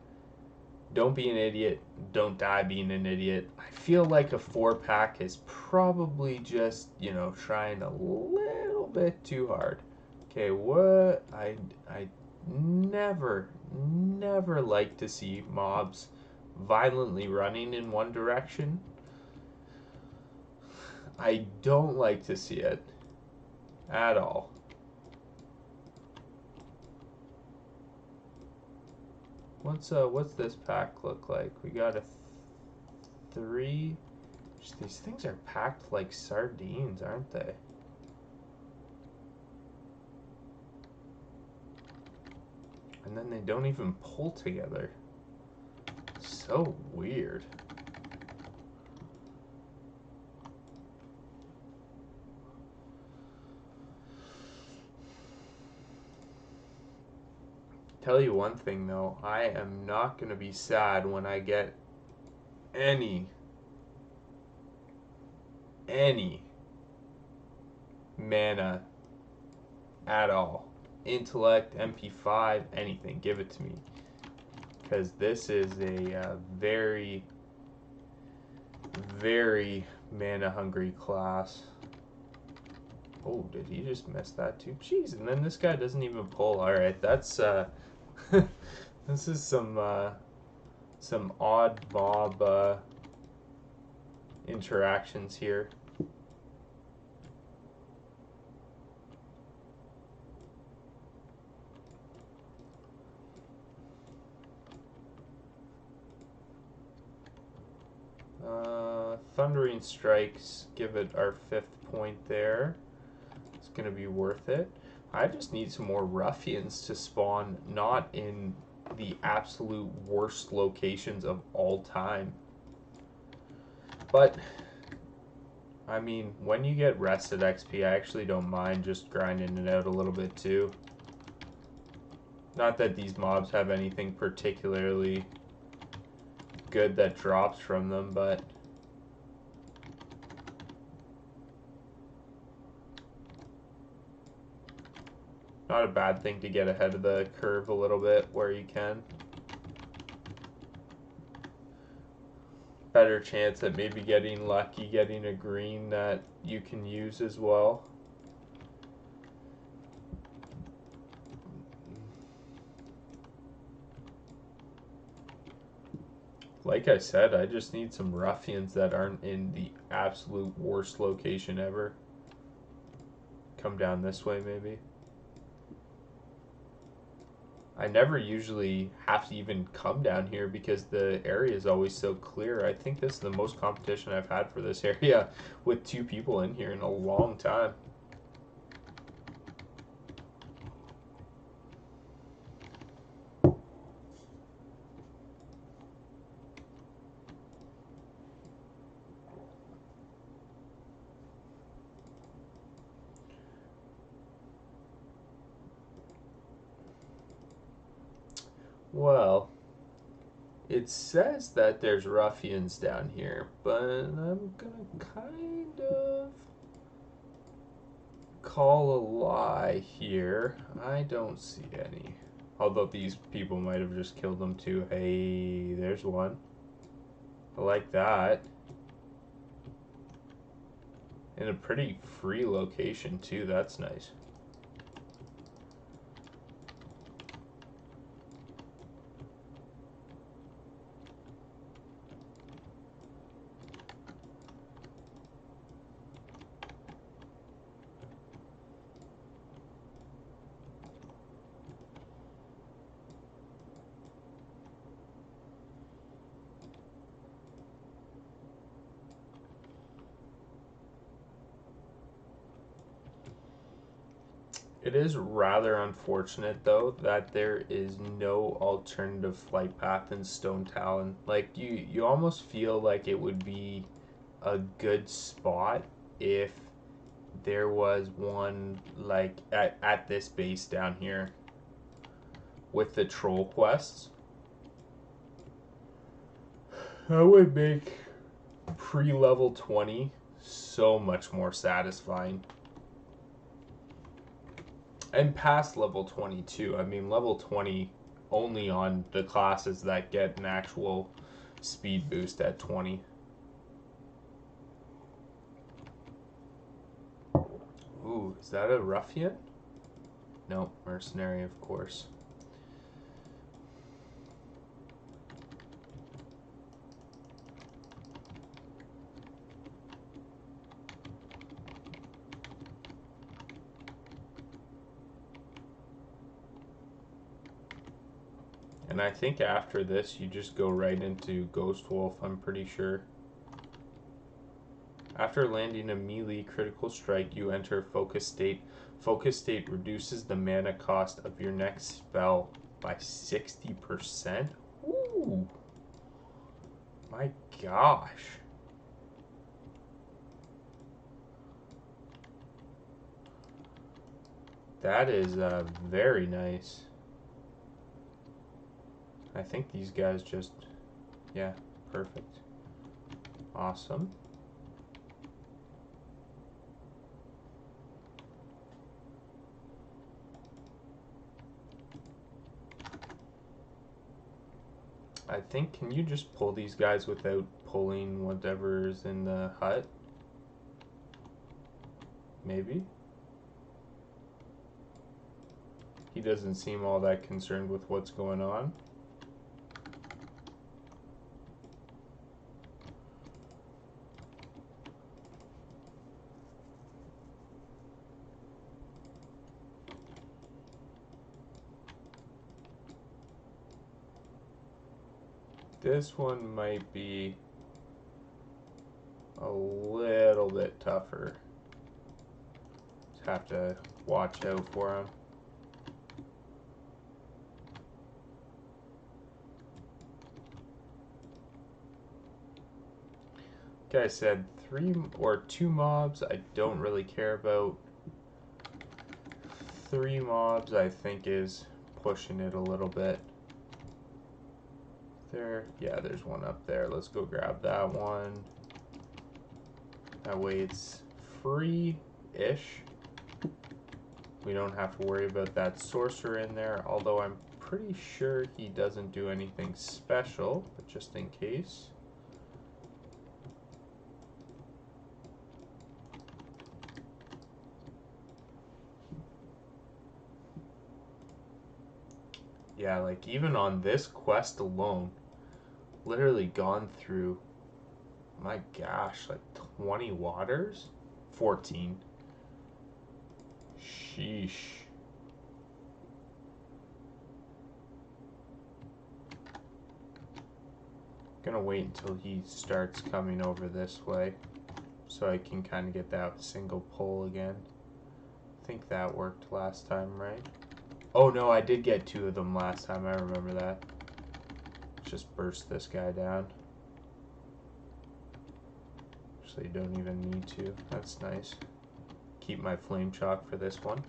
don't be an idiot, don't die being an idiot. I feel like a 4-pack is probably just, trying a little bit too hard. Okay, what? I never like to see mobs violently running in one direction. I don't like to see it at all. What's this pack look like? We got a 3. These things are packed like sardines, aren't they? And then they don't even pull together. So weird. Tell you one thing though, I am not going to be sad when I get any mana at all. Intellect, MP5, anything, give it to me. Because this is a very, very mana hungry class. Oh, did he just miss that too? Jeez, and then this guy doesn't even pull. Alright, that's this is some odd mob interactions here. Thundering Strikes, give it our 5th point there. It's going to be worth it. I just need some more Ruffians to spawn, not in the absolute worst locations of all time. But, I mean, when you get rested XP, I actually don't mind just grinding it out a little bit too. Not that these mobs have anything particularly good that drops from them, but not a bad thing to get ahead of the curve a little bit where you can. Better chance at maybe getting lucky, getting a green that you can use as well. Like I said, I just need some Ruffians that aren't in the absolute worst location ever. Come down this way maybe. I never usually have to even come down here because the area is always so clear. I think this is the most competition I've had for this area with 2 people in here in a long time. Well, it says that there's Ruffians down here, but I'm gonna kind of call a lie here. I don't see any. Although these people might have just killed them too. Hey, there's one. I like that. In a pretty free location too, that's nice. It is rather unfortunate, though, that there is no alternative flight path in Stone Talon. Like, you almost feel like it would be a good spot if there was one, like, at this base down here with the troll quests. That would make pre-level 20 so much more satisfying. And past level 22. I mean, level 20 only on the classes that get an actual speed boost at 20. Ooh, is that a ruffian? No, mercenary, of course. And I think after this, you just go right into Ghost Wolf, I'm pretty sure. After landing a melee critical strike, you enter focus state. Focus state reduces the mana cost of your next spell by 60%. Ooh. My gosh. That is very nice. I think these guys just, yeah, perfect. Awesome. I think, can you just pull these guys without pulling whatever's in the hut? Maybe? He doesn't seem all that concerned with what's going on. This one might be a little bit tougher. Just have to watch out for him. Like I said, 3 or 2 mobs I don't really care about. 3 mobs I think is pushing it a little bit. There, yeah, there's one up there. Let's go grab that one. That way it's free-ish. We don't have to worry about that sorcerer in there, although I'm pretty sure he doesn't do anything special, but just in case. Yeah, like even on this quest alone, literally gone through, my gosh, like 20 waters? 14. Sheesh. Gonna wait until he starts coming over this way so I can kind of get that single pull again. I think that worked last time, right? Oh no, I did get 2 of them last time, I remember that. Just burst this guy down. Actually, don't even need to. That's nice. Keep my flame chalk for this one.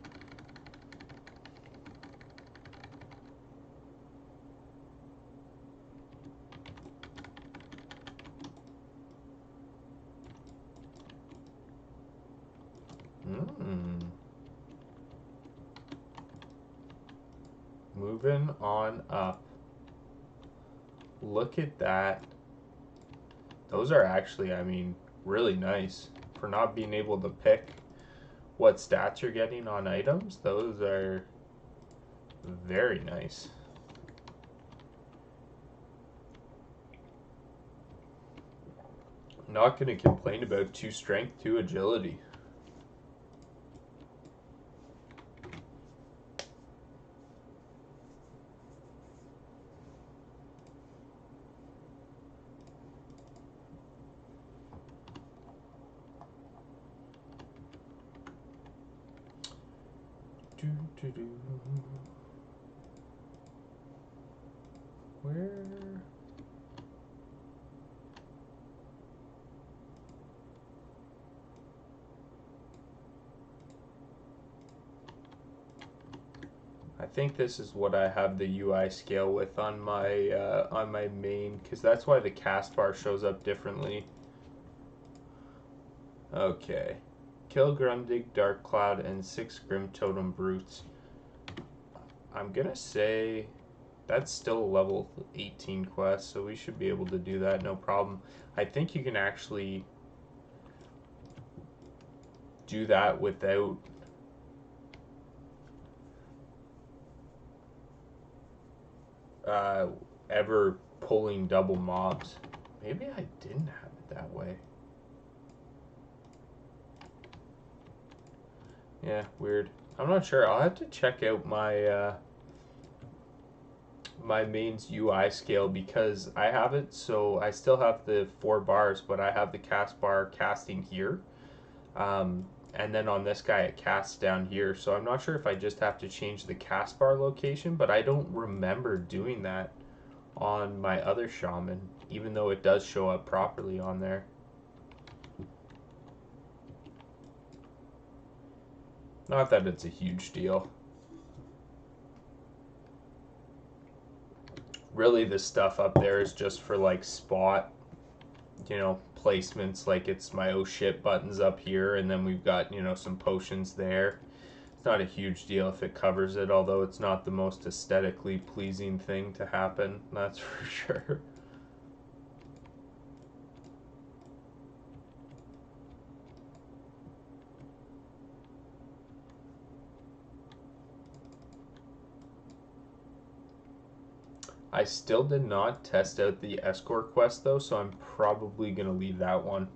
Moving on up. Look at that. Those are actually, I mean, really nice. For not being able to pick what stats you're getting on items, those are very nice. I'm not going to complain about 2 strength, 2 agility. Where? I think this is what I have the UI scale with on my main, because that's why the cast bar shows up differently. Okay. Kill Grundig, Dark Cloud, and 6 Grim Totem Brutes. I'm gonna say that's still a level 18 quest, so we should be able to do that, no problem. I think you can actually do that without ever pulling double mobs. Maybe I didn't have it that way. Yeah, weird. I'm not sure. I'll have to check out my my mains UI scale because I have it, so I still have the 4 bars, but I have the cast bar casting here. And then on this guy it casts down here, so I'm not sure if I just have to change the cast bar location, but I don't remember doing that on my other shaman, even though it does show up properly on there. Not that it's a huge deal. Really, the stuff up there is just for like spot, placements. Like it's my oh shit buttons up here, and then we've got, some potions there. It's not a huge deal if it covers it, although it's not the most aesthetically pleasing thing to happen, that's for sure. I still did not test out the escort quest though, so I'm probably going to leave that one.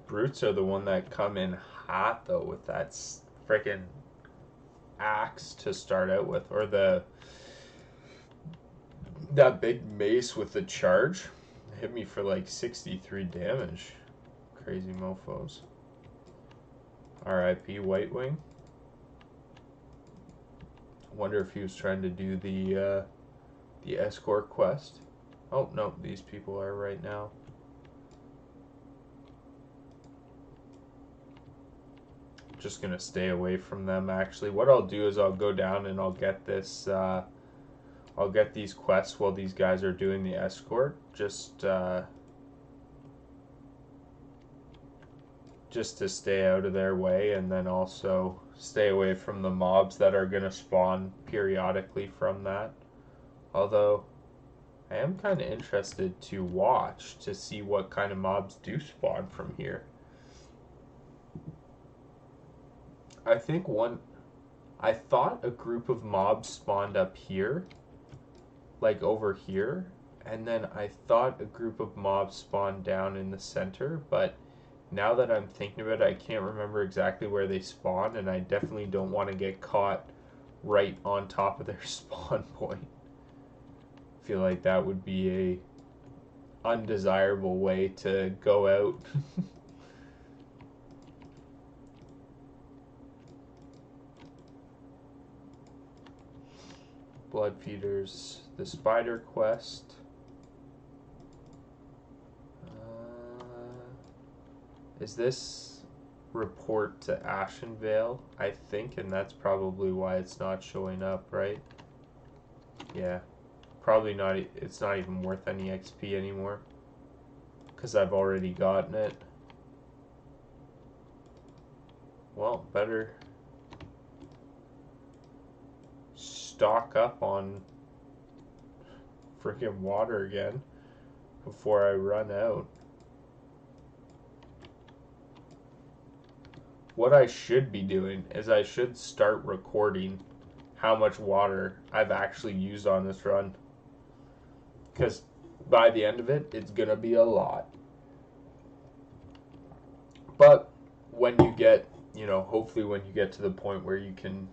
Brutes are the one that come in hot though with that freaking axe to start out with, or that big mace with the charge. It hit me for like 63 damage. Crazy mofos. R.I.P. White Wing. Wonder if he was trying to do the escort quest. Oh no, these people are right now. Just gonna stay away from them. Actually, what I'll do is I'll go down and I'll get this. I'll get these quests while these guys are doing the escort. Just to stay out of their way, and then also stay away from the mobs that are gonna spawn periodically from that. Although I am kind of interested to watch to see what kind of mobs do spawn from here. I thought a group of mobs spawned up here, like over here, and then I thought a group of mobs spawned down in the center, but now that I'm thinking about it, I can't remember exactly where they spawn, and I definitely don't want to get caught right on top of their spawn point. I feel like that would be a undesirable way to go out. Blood Feeders, the Spider Quest. Is this report to Ashenvale? I think, and that's probably why it's not showing up, right? Yeah. Probably not, it's not even worth any XP anymore, because I've already gotten it. Well, better stock up on freaking water again before I run out. What I should be doing is I should start recording how much water I've actually used on this run, because by the end of it, it's gonna be a lot. But when you get, hopefully when you get to the point where you can,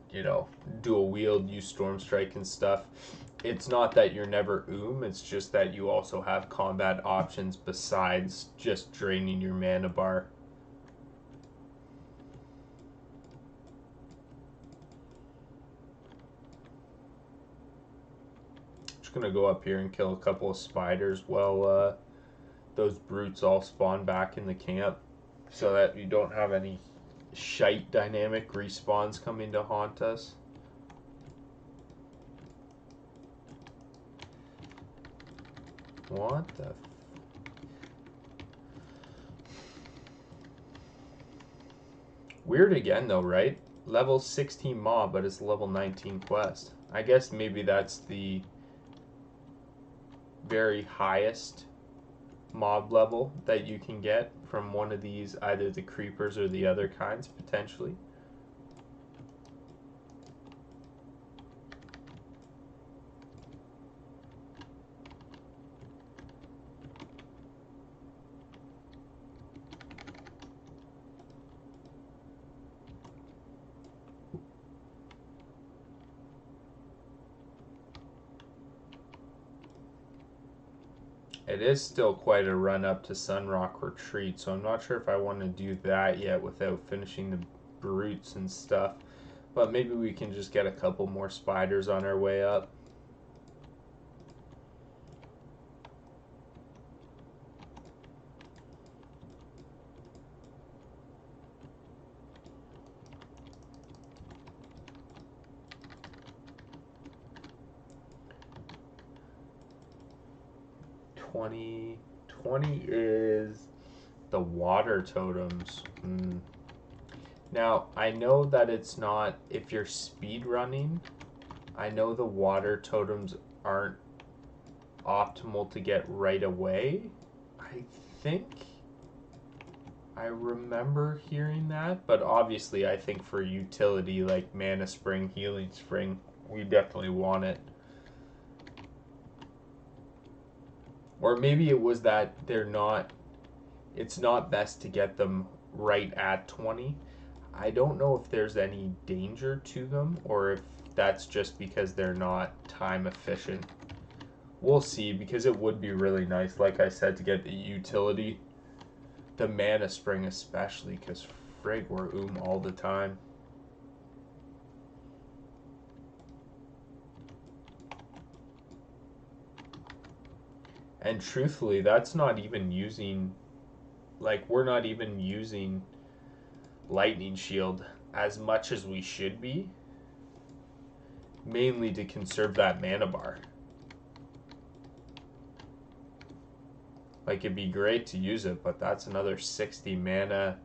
dual wield, use Storm Strike and stuff, it's not that you're never it's just that you also have combat options besides just draining your mana bar. Just gonna go up here and kill a couple of spiders while those brutes all spawn back in the camp, so that you don't have any shite dynamic respawns coming to haunt us. What the weird again though, right? Level 16 mob, but it's level 19 quest. I guess maybe that's the very highest mob level that you can get from one of these, either the creepers or the other kinds, potentially. It is still quite a run up to Sunrock Retreat, so I'm not sure if I want to do that yet without finishing the brutes and stuff. But maybe we can just get a couple more spiders on our way up. $20 is the water totems. Now, I know that it's not, if you're speed running, I know the water totems aren't optimal to get right away. I think I remember hearing that, but obviously I think for utility like Mana Spring, Healing Spring, we definitely want it. Or maybe it was that it's not best to get them right at 20. I don't know if there's any danger to them or if that's just because they're not time efficient. We'll see, because it would be really nice, like I said, to get the utility. The Mana Spring especially, because frig, we're all the time. And truthfully, that's not even using, like, we're not even using Lightning Shield as much as we should be, mainly to conserve that mana bar. Like, it'd be great to use it, but that's another 60 mana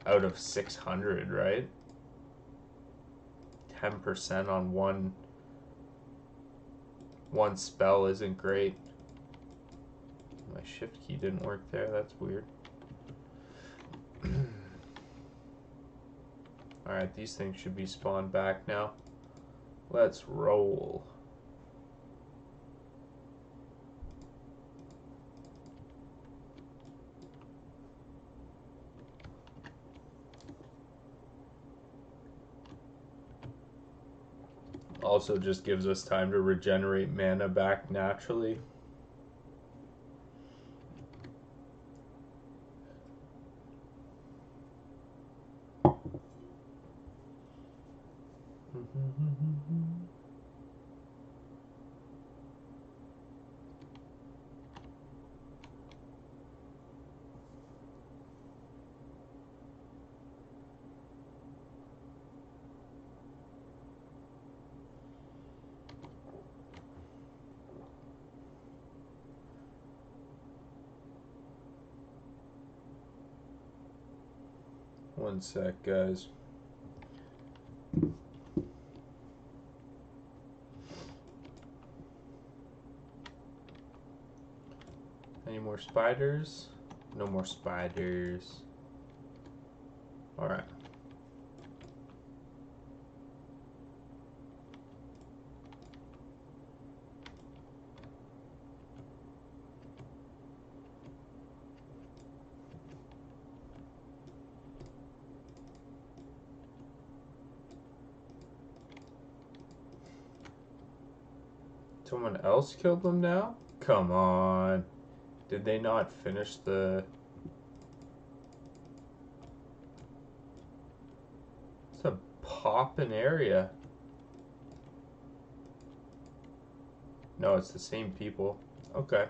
out of 600, right? 10% on one spell isn't great. My shift key didn't work there. That's weird. Alright, these things should be spawned back now. Let's roll. Also just gives us time to regenerate mana back naturally. One sec, guys. Any more spiders? No more spiders. Alright. Someone else killed them now? Come on. Did they not finish the... It's a poppin' area. No, it's the same people. Okay.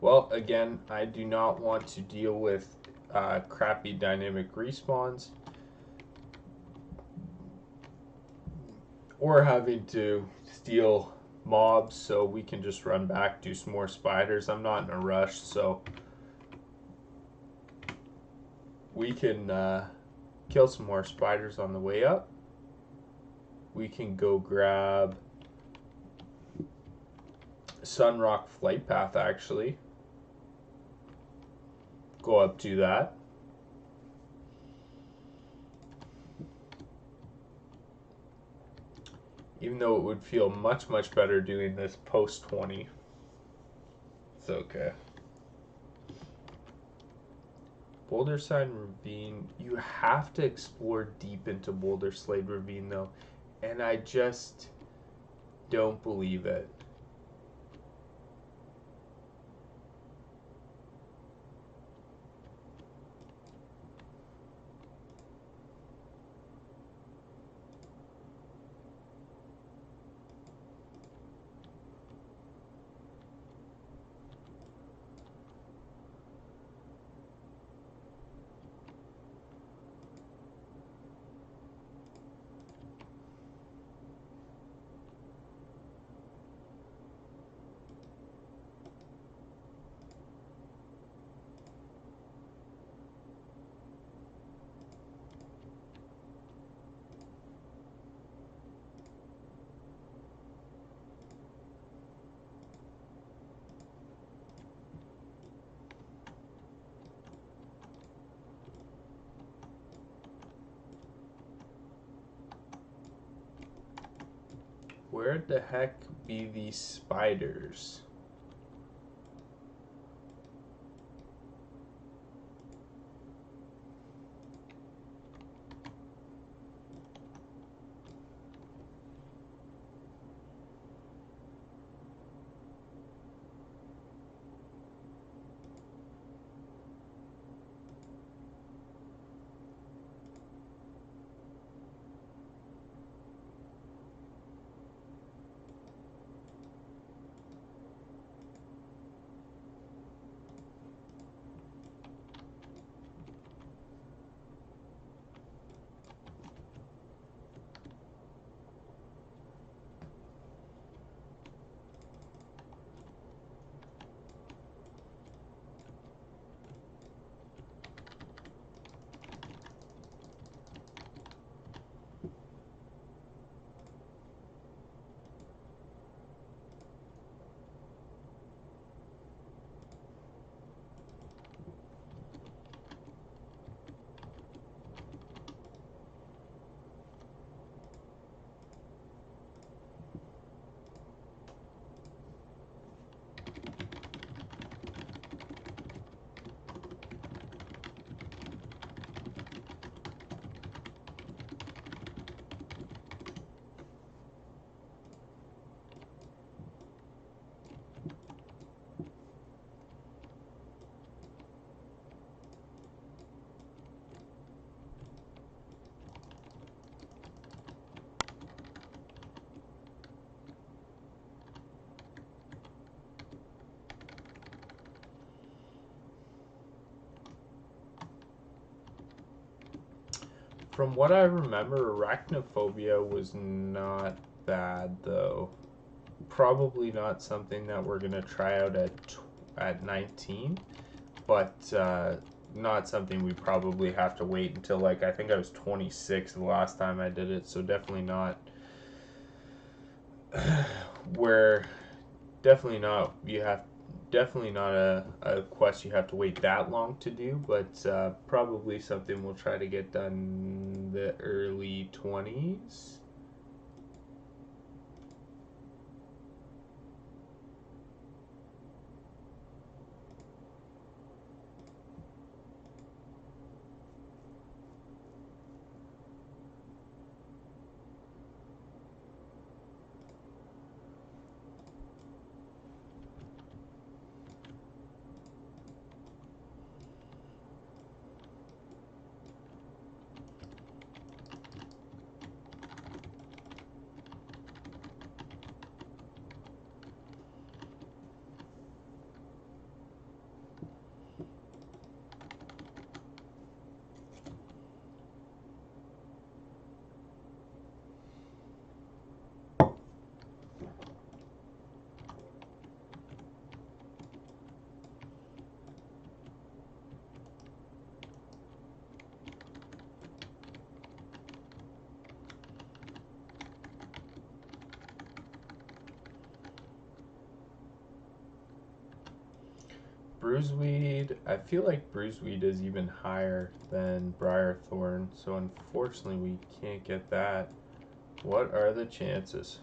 Well, again, I do not want to deal with crappy dynamic respawns or having to steal mobs, so we can just run back, do some more spiders. I'm not in a rush, so we can kill some more spiders on the way up. We can go grab Sunrock Flight Path, actually. Go up to that. Even though it would feel much, much better doing this post 20. It's okay. Boulder Side Ravine. You have to explore deep into Boulder Slade Ravine, though. And I just don't believe it. Where the heck be these spiders? From what I remember, arachnophobia was not bad, though. Probably not something that we're going to try out at 19, but not something we probably have to wait until, like, I think I was 26 the last time I did it, so definitely not where definitely not a quest you have to wait that long to do, but probably something we'll try to get done in the early 20s. Bruiseweed. I feel like Bruiseweed is even higher than Briarthorn, so unfortunately we can't get that. What are the chances?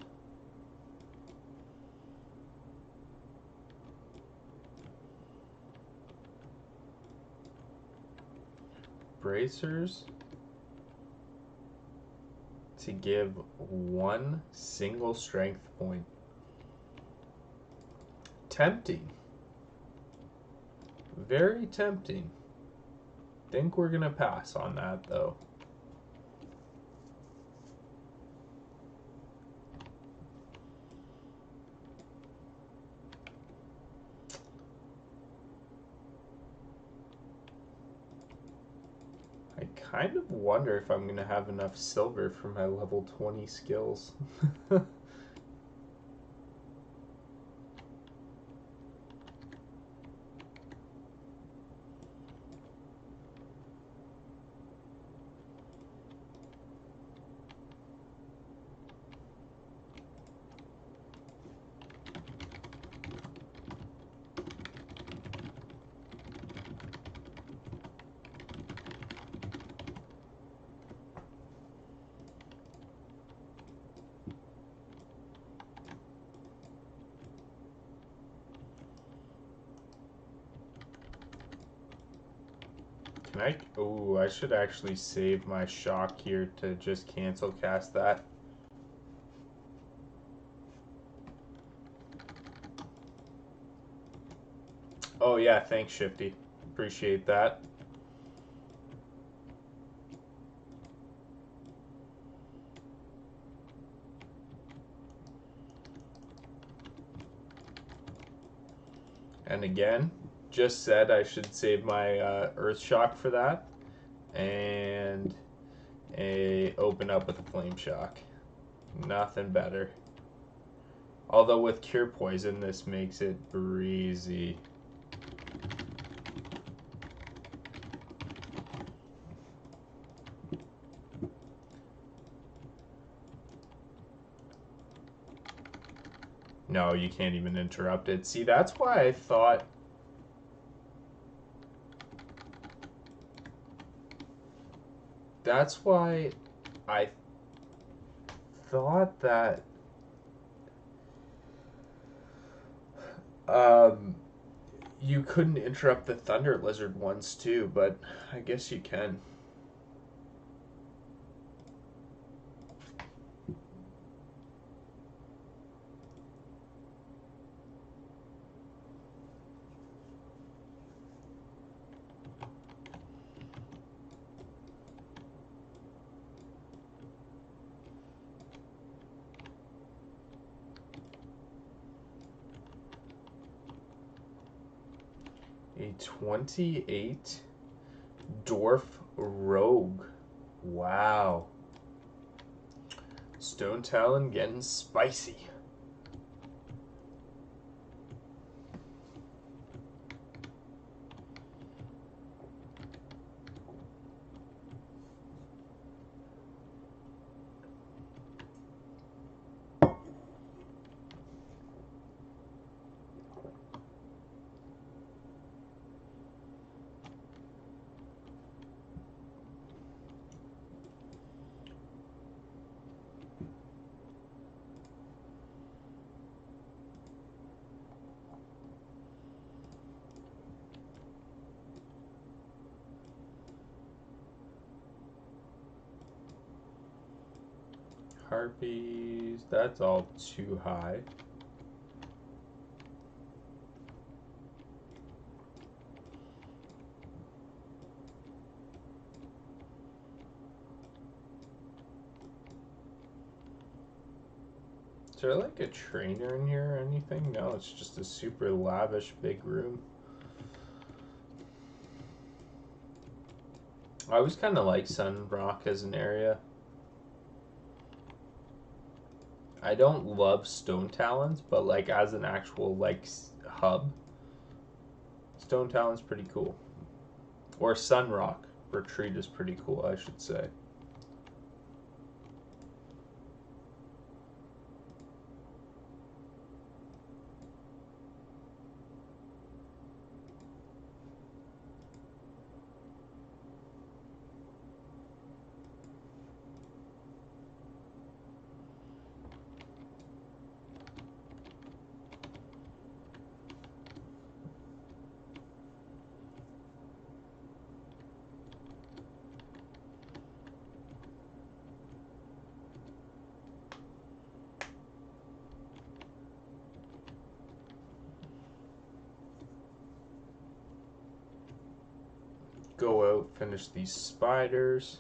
Bracers to give one single strength point. Tempting. Very tempting. Think we're gonna pass on that though. I kind of wonder if I'm gonna have enough silver for my level 20 skills. Oh, I should actually save my shock here to just cancel cast that. Oh yeah, thanks Shifty. Appreciate that. And again, just said I should save my Earth Shock for that. And open up with a Flame Shock. Nothing better. Although with Cure Poison, this makes it breezy. No, you can't even interrupt it. See, that's why I thought... That's why I thought that... you couldn't interrupt the Thunder Lizard ones too, but I guess you can. A 28 Dwarf Rogue. Wow. Stone Talon getting spicy. Harpies, that's all too high. Is there like a trainer in here or anything? No, it's just a super lavish big room. I always kind of like Sunrock as an area. I don't love Stone Talons, but like as an actual like hub, Stone Talon's pretty cool. Or Sunrock Retreat is pretty cool, I should say. go out, finish these spiders.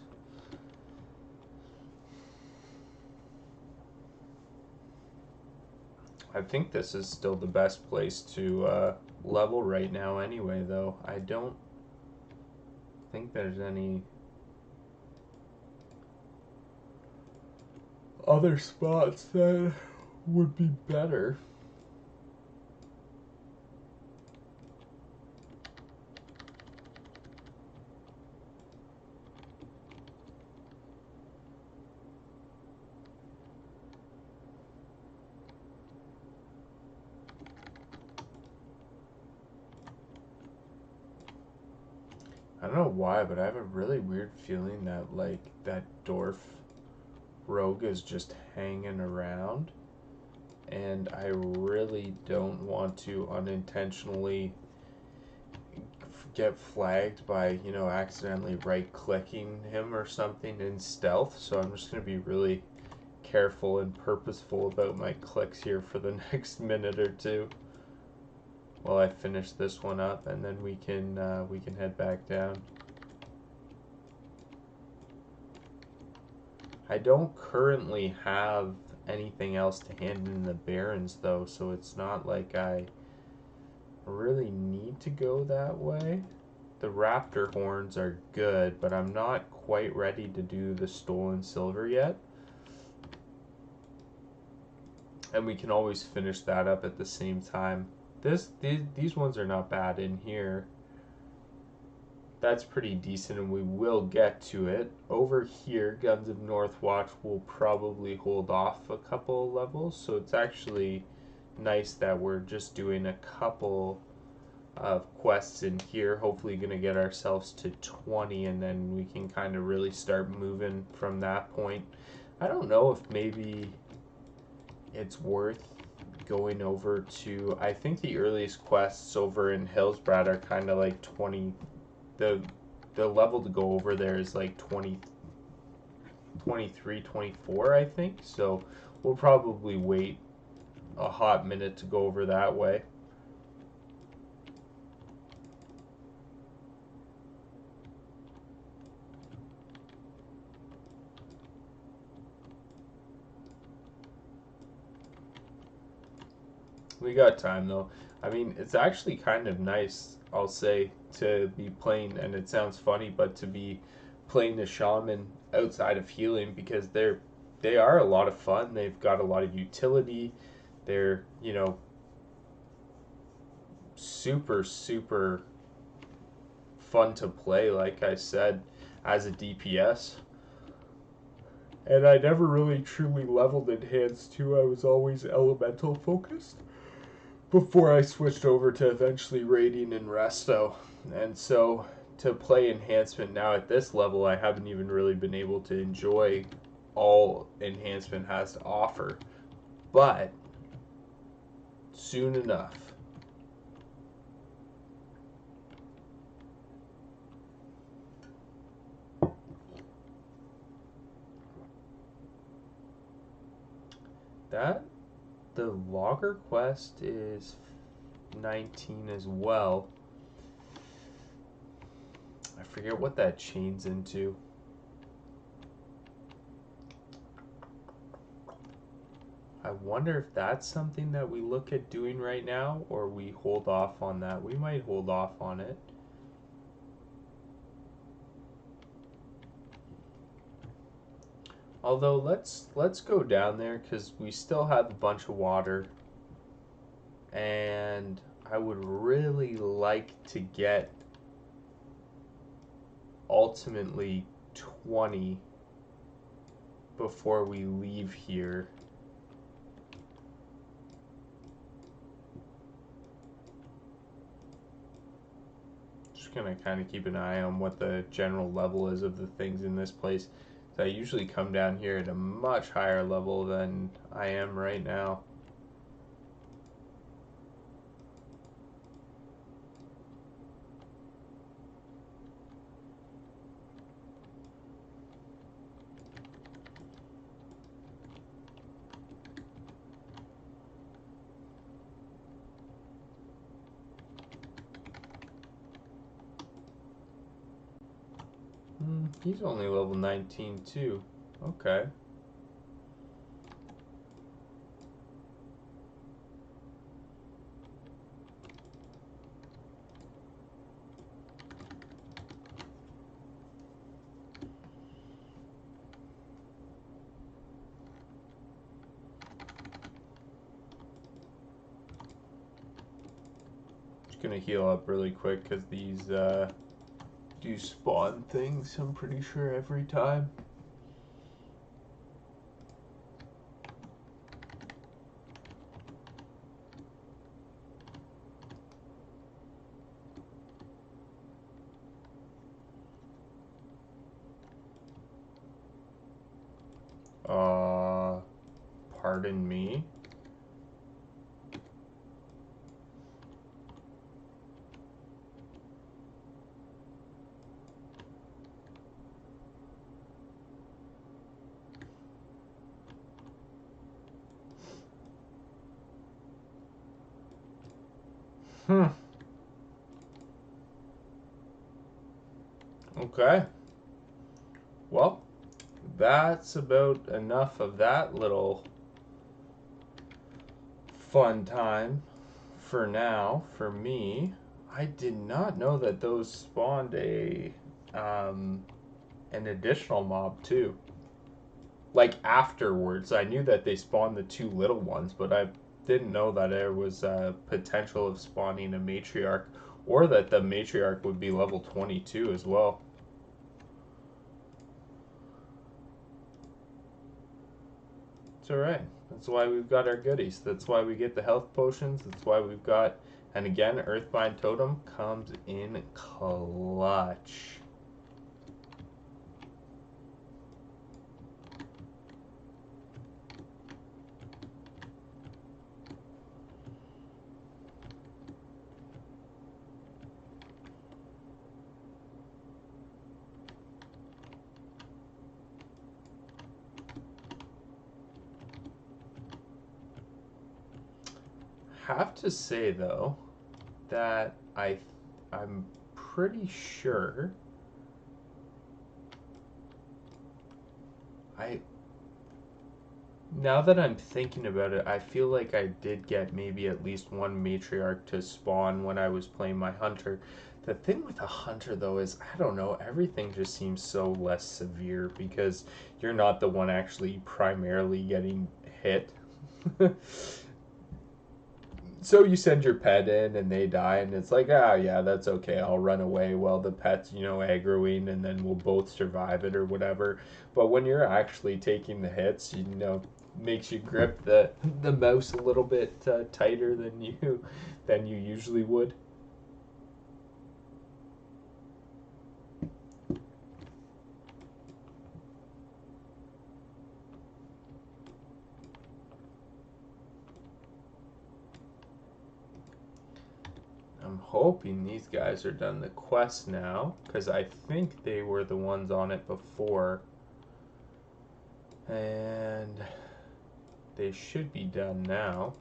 I think this is still the best place to level right now anyway, though. I don't think there's any other spots that would be better. I don't know why, but I have a really weird feeling that, like, that dwarf rogue is just hanging around, and I really don't want to unintentionally get flagged by, you know, accidentally right-clicking him or something in stealth, so I'm just going to be really careful and purposeful about my clicks here for the next minute or two while I finish this one up, and then we can head back down. I don't currently have anything else to hand in the Barrens, though, so it's not like I really need to go that way. The raptor horns are good, but I'm not quite ready to do the stolen silver yet. And we can always finish that up at the same time. These ones are not bad in here. That's pretty decent, and we will get to it. Over here, Guns of Northwatch will probably hold off a couple levels, so it's actually nice that we're just doing a couple of quests in here. Hopefully going to get ourselves to 20, and then we can kind of really start moving from that point. I don't know if maybe it's worth going over to, I think the earliest quests over in Hillsbrad are kind of like 20, the level to go over there is like 20, 23, 24, I think, so we'll probably wait a hot minute to go over that way. We got time though. I mean, it's actually kind of nice, I'll say, to be playing, and it sounds funny, but to be playing the shaman outside of healing, because they are a lot of fun. They've got a lot of utility. They're, you know, super fun to play, like I said, as a DPS. And I never really truly leveled enhanced too. I was always elemental focused before I switched over to eventually raiding and resto. And so to play enhancement now at this level, I haven't even really been able to enjoy all enhancement has to offer. But soon enough. That the logger quest is 19 as well. I forget what that chains into. I wonder if that's something that we look at doing right now, or we hold off on that. We might hold off on it. Although let's go down there, because we still have a bunch of water, and I would really like to get ultimately 20 before we leave here. Just gonna kind of keep an eye on what the general level is of the things in this place. So I usually come down here at a much higher level than I am right now. He's only level 19 too. Okay. Just gonna heal up really quick because these do spawn things, I'm pretty sure, every time. Pardon me? Okay. Well, that's about enough of that little fun time for now for me. I did not know that those spawned an additional mob too. Like afterwards, I knew that they spawned the two little ones, but I didn't know that there was a potential of spawning a matriarch, or that the matriarch would be level 22 as well. It's alright. That's why we've got our goodies. That's why we get the health potions. That's why we've got, and again, Earthbind Totem comes in clutch. Have to say though that I'm pretty sure I now that I'm thinking about it, I feel like I did get maybe at least one matriarch to spawn when I was playing my hunter. The thing with a hunter though is, I don't know, everything just seems so less severe because you're not the one actually primarily getting hit. So you send your pet in and they die, and it's like, ah, yeah, that's okay. I'll run away while the pet's, aggroing, and then we'll both survive it or whatever. But when you're actually taking the hits, makes you grip the mouse a little bit tighter than you usually would. I'm hoping these guys are done the quest now, because I think they were the ones on it before. And they should be done now.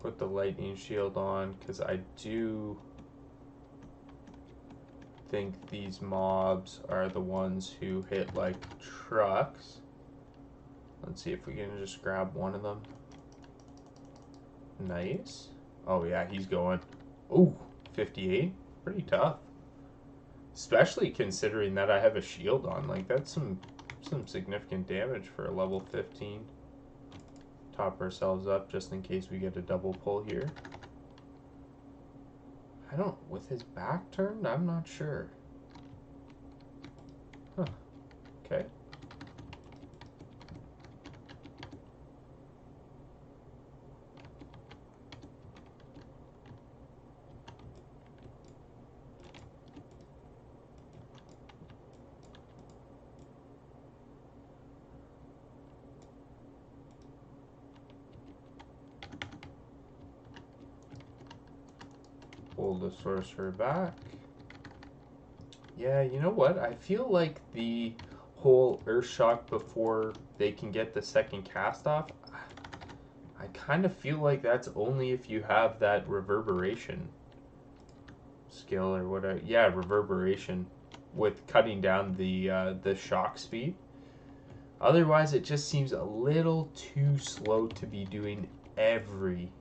Put the lightning shield on, because I do think these mobs are the ones who hit like trucks. Let's see if we can just grab one of them. Nice. Oh yeah, he's going. Ooh, 58. Pretty tough. Especially considering that I have a shield on. Like, that's some significant damage for a level 15. Top ourselves up just in case we get a double pull here. I don't, with his back turned, I'm not sure. Huh. Okay. Pull the sorcerer back. Yeah, you know what? I feel like the whole earth shock before they can get the second cast off, I kind of feel like that's only if you have that reverberation skill or whatever. Yeah, reverberation with cutting down the shock speed. Otherwise, it just seems a little too slow to be doing every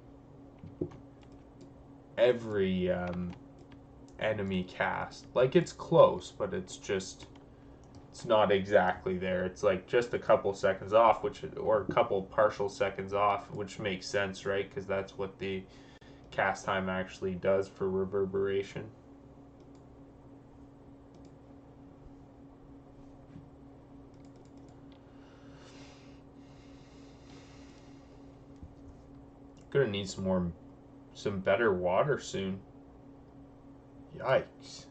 enemy cast. Like, it's close, but it's not exactly there. It's like just a couple seconds off, or a couple partial seconds off, which makes sense, right? Because that's what the cast time actually does for reverberation. Gonna need some better water soon. Yikes.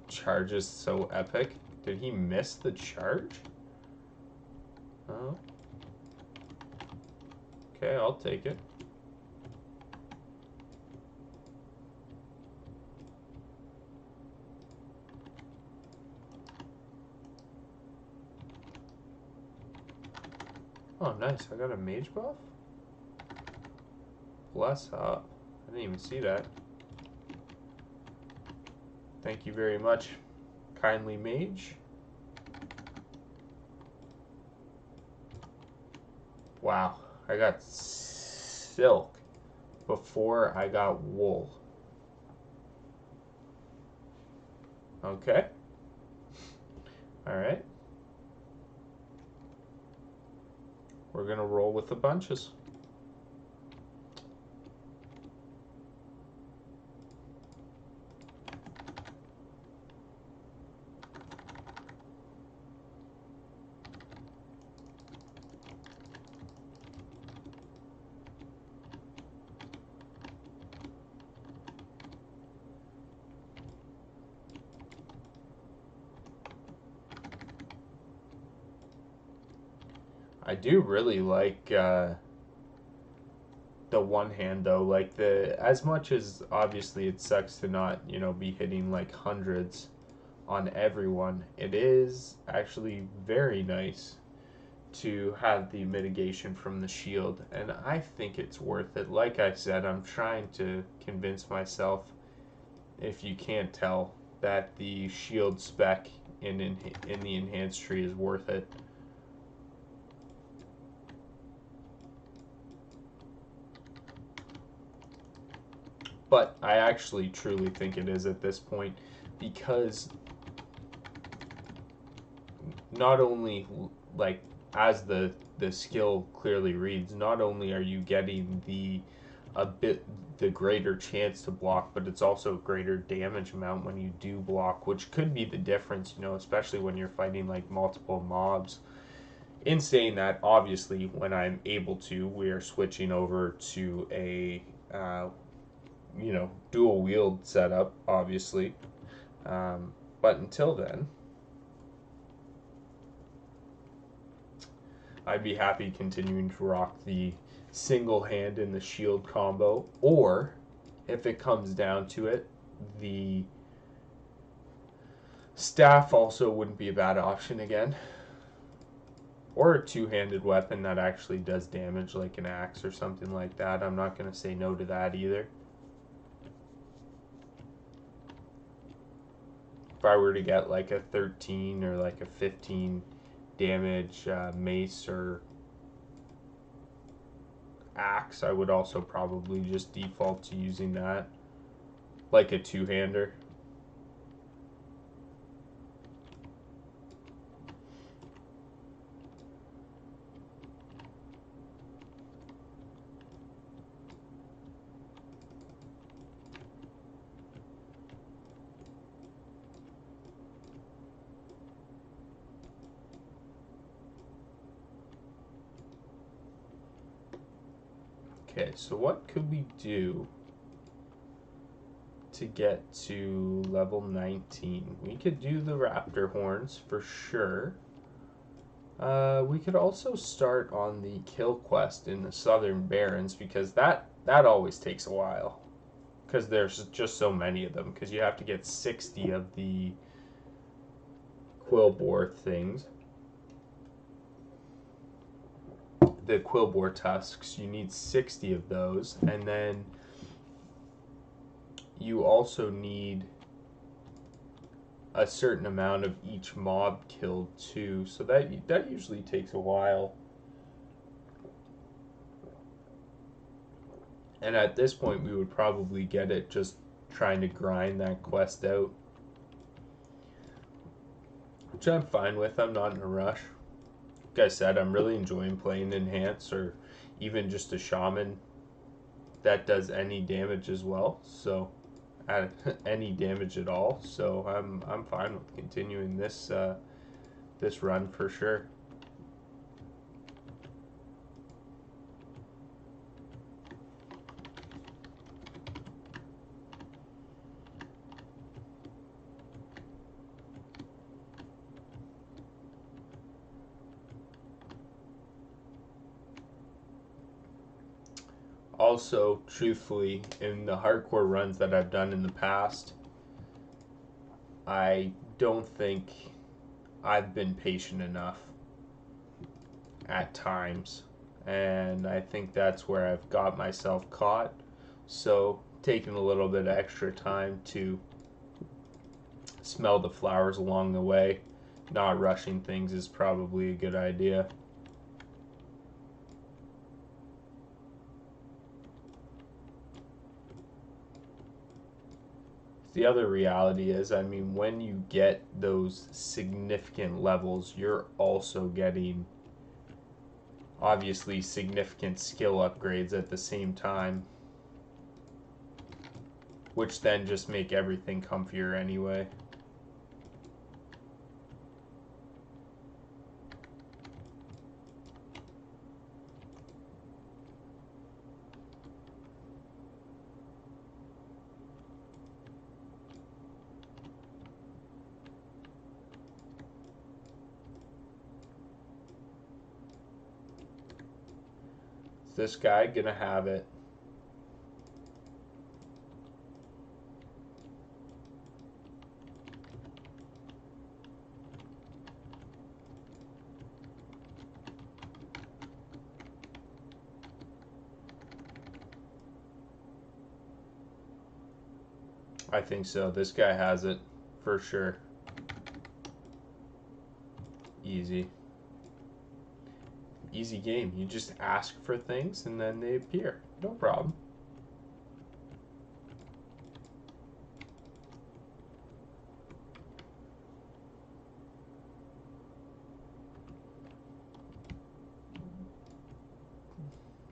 Charge is so epic. Did he miss the charge? Oh. Okay, I'll take it. Oh, nice. I got a mage buff? Bless up. I didn't even see that. Thank you very much, kindly mage. Wow, I got silk before I got wool. Okay. Alright. We're gonna roll with the bunches. I do really like the one hand though. Like, as much as obviously it sucks to not, be hitting like hundreds on everyone, it is actually very nice to have the mitigation from the shield, and I think it's worth it. Like I said, I'm trying to convince myself, if you can't tell, that the shield spec in the enhanced tree is worth it. But I actually truly think it is at this point, because not only, like, as the skill clearly reads, not only are you getting the greater chance to block, but it's also greater damage amount when you do block, which could be the difference, especially when you're fighting like multiple mobs. In saying that, obviously, when I'm able to, we are switching over to a dual wield setup, obviously. But until then, I'd be happy continuing to rock the single hand and the shield combo, or if it comes down to it, the staff also wouldn't be a bad option again. Or a two-handed weapon that actually does damage, like an axe or something like that. I'm not going to say no to that either. If I were to get like a 13 or like a 15 damage mace or axe, I would also probably just default to using that, like a two-hander. Okay, so what could we do to get to level 19? We could do the raptor horns for sure. We could also start on the kill quest in the Southern Barrens because that always takes a while because there's just so many of them because you have to get 60 of the quillbore things. The quillbore tusks, you need 60 of those, and then you also need a certain amount of each mob killed too, so that usually takes a while. And at this point we would probably get it just trying to grind that quest out, which I'm fine with. I'm not in a rush. Like I said, I'm really enjoying playing Enhance or even just a shaman that does any damage as well, so any damage at all, so I'm fine with continuing this this run for sure. Also, truthfully, in the hardcore runs that I've done in the past, I don't think I've been patient enough at times, and I think that's where I've got myself caught. So taking a little bit of extra time to smell the flowers along the way, not rushing things, is probably a good idea. The other reality is, I mean, when you get those significant levels, you're also getting obviously significant skill upgrades at the same time, which then just make everything comfier anyway. Is this guy gonna have it? I think so. This guy has it for sure. Easy. Easy game. You just ask for things and then they appear. No problem.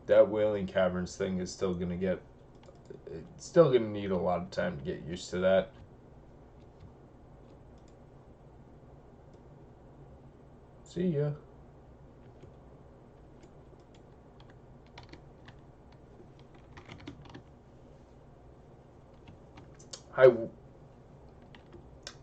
That Wailing Caverns thing is still gonna get... It's still gonna need a lot of time to get used to that. See ya.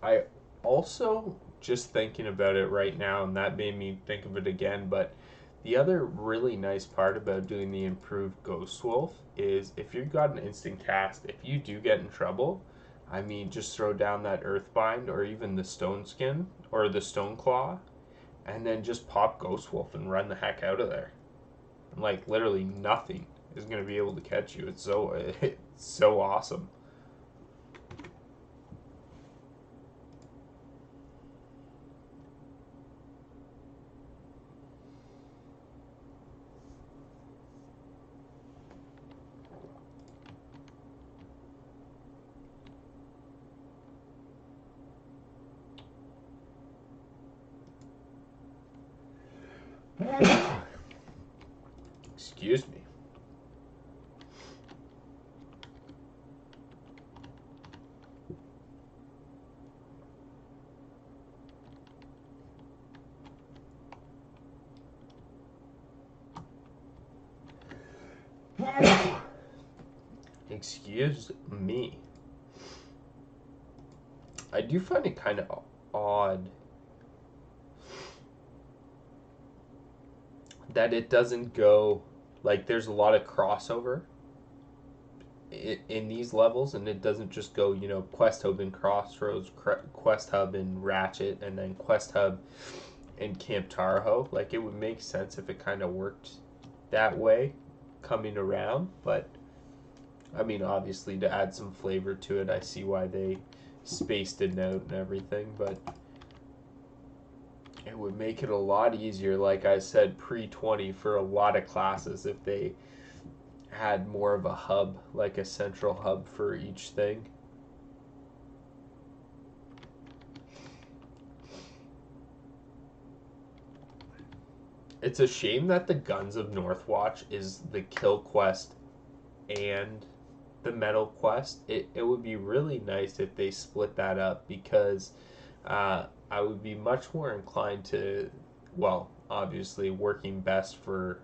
I also, just thinking about it right now, and that made me think of it again, but the other really nice part about doing the improved Ghost Wolf is if you've got an instant cast, if you do get in trouble, I mean, just throw down that Earthbind or even the Stone Skin or the Stone Claw, and then just pop Ghost Wolf and run the heck out of there. Like, literally nothing is going to be able to catch you. It's so awesome. Excuse me. Excuse me. I do find it kind of odd that it doesn't go, like, there's a lot of crossover in these levels, and it doesn't just go, Quest Hub and Crossroads, Quest Hub and Ratchet, and then Quest Hub and Camp Taraho. Like, it would make sense if it kind of worked that way coming around, but I mean, obviously, to add some flavor to it, I see why they spaced it out and everything, but it would make it a lot easier, like I said, pre-20 for a lot of classes if they had more of a hub, like a central hub for each thing. It's a shame that the Guns of Northwatch is the kill quest and the medal quest. It would be really nice if they split that up, because I would be much more inclined to, well, obviously working best for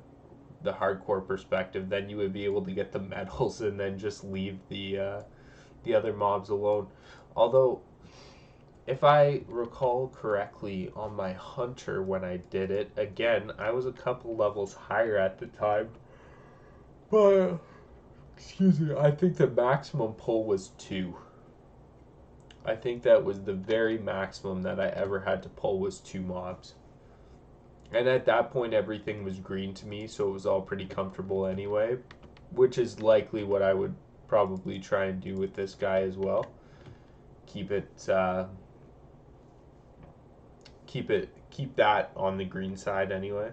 the hardcore perspective, then you would be able to get the medals and then just leave the other mobs alone. Although, if I recall correctly, on my hunter when I did it, again, I was a couple levels higher at the time, but excuse me, I think the maximum pull was 2. I think that was the very maximum that I ever had to pull, was 2 mobs. And at that point, everything was green to me, so it was all pretty comfortable anyway, which is likely what I would probably try and do with this guy as well. Keep that on the green side anyway.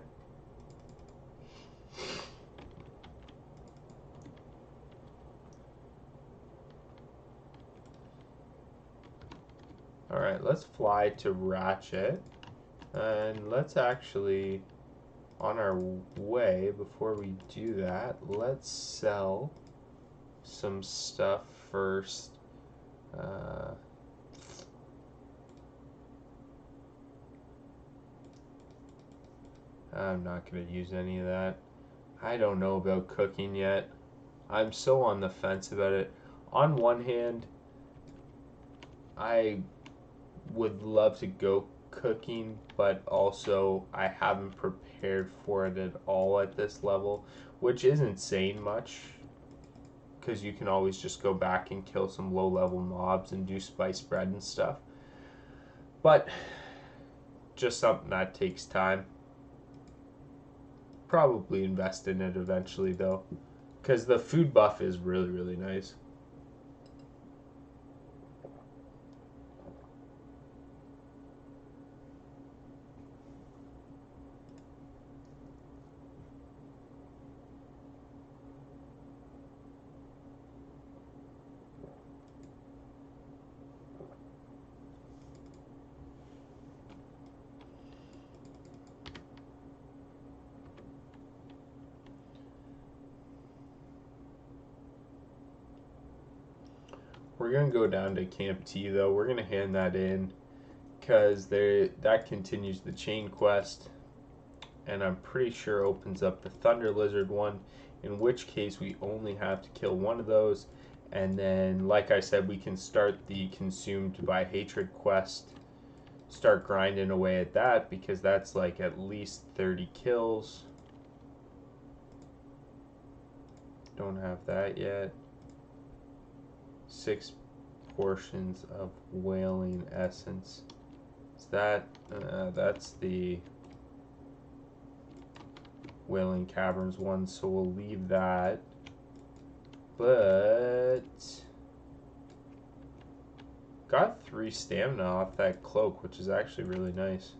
Alright, let's fly to Ratchet. And let's actually, on our way, before we do that, let's sell some stuff first. I'm not going to use any of that. I don't know about cooking yet. I'm so on the fence about it. On one hand, I would love to go cooking, but also I haven't prepared for it at all at this level, which isn't saying much, because you can always just go back and kill some low level mobs and do spice bread and stuff. But just something that takes time. Probably invest in it eventually though, because the food buff is really, really nice. We're going to go down to Camp T though. We're going to hand that in, because that continues the chain quest, and I'm pretty sure opens up the Thunder Lizard one, in which case we only have to kill one of those, and then, like I said, we can start the Consumed by Hatred quest, start grinding away at that, because that's like at least 30 kills. Don't have that yet. 6 portions of Wailing Essence. Is that, that's the Wailing Caverns one, so we'll leave that. But got 3 stamina off that cloak, which is actually really nice,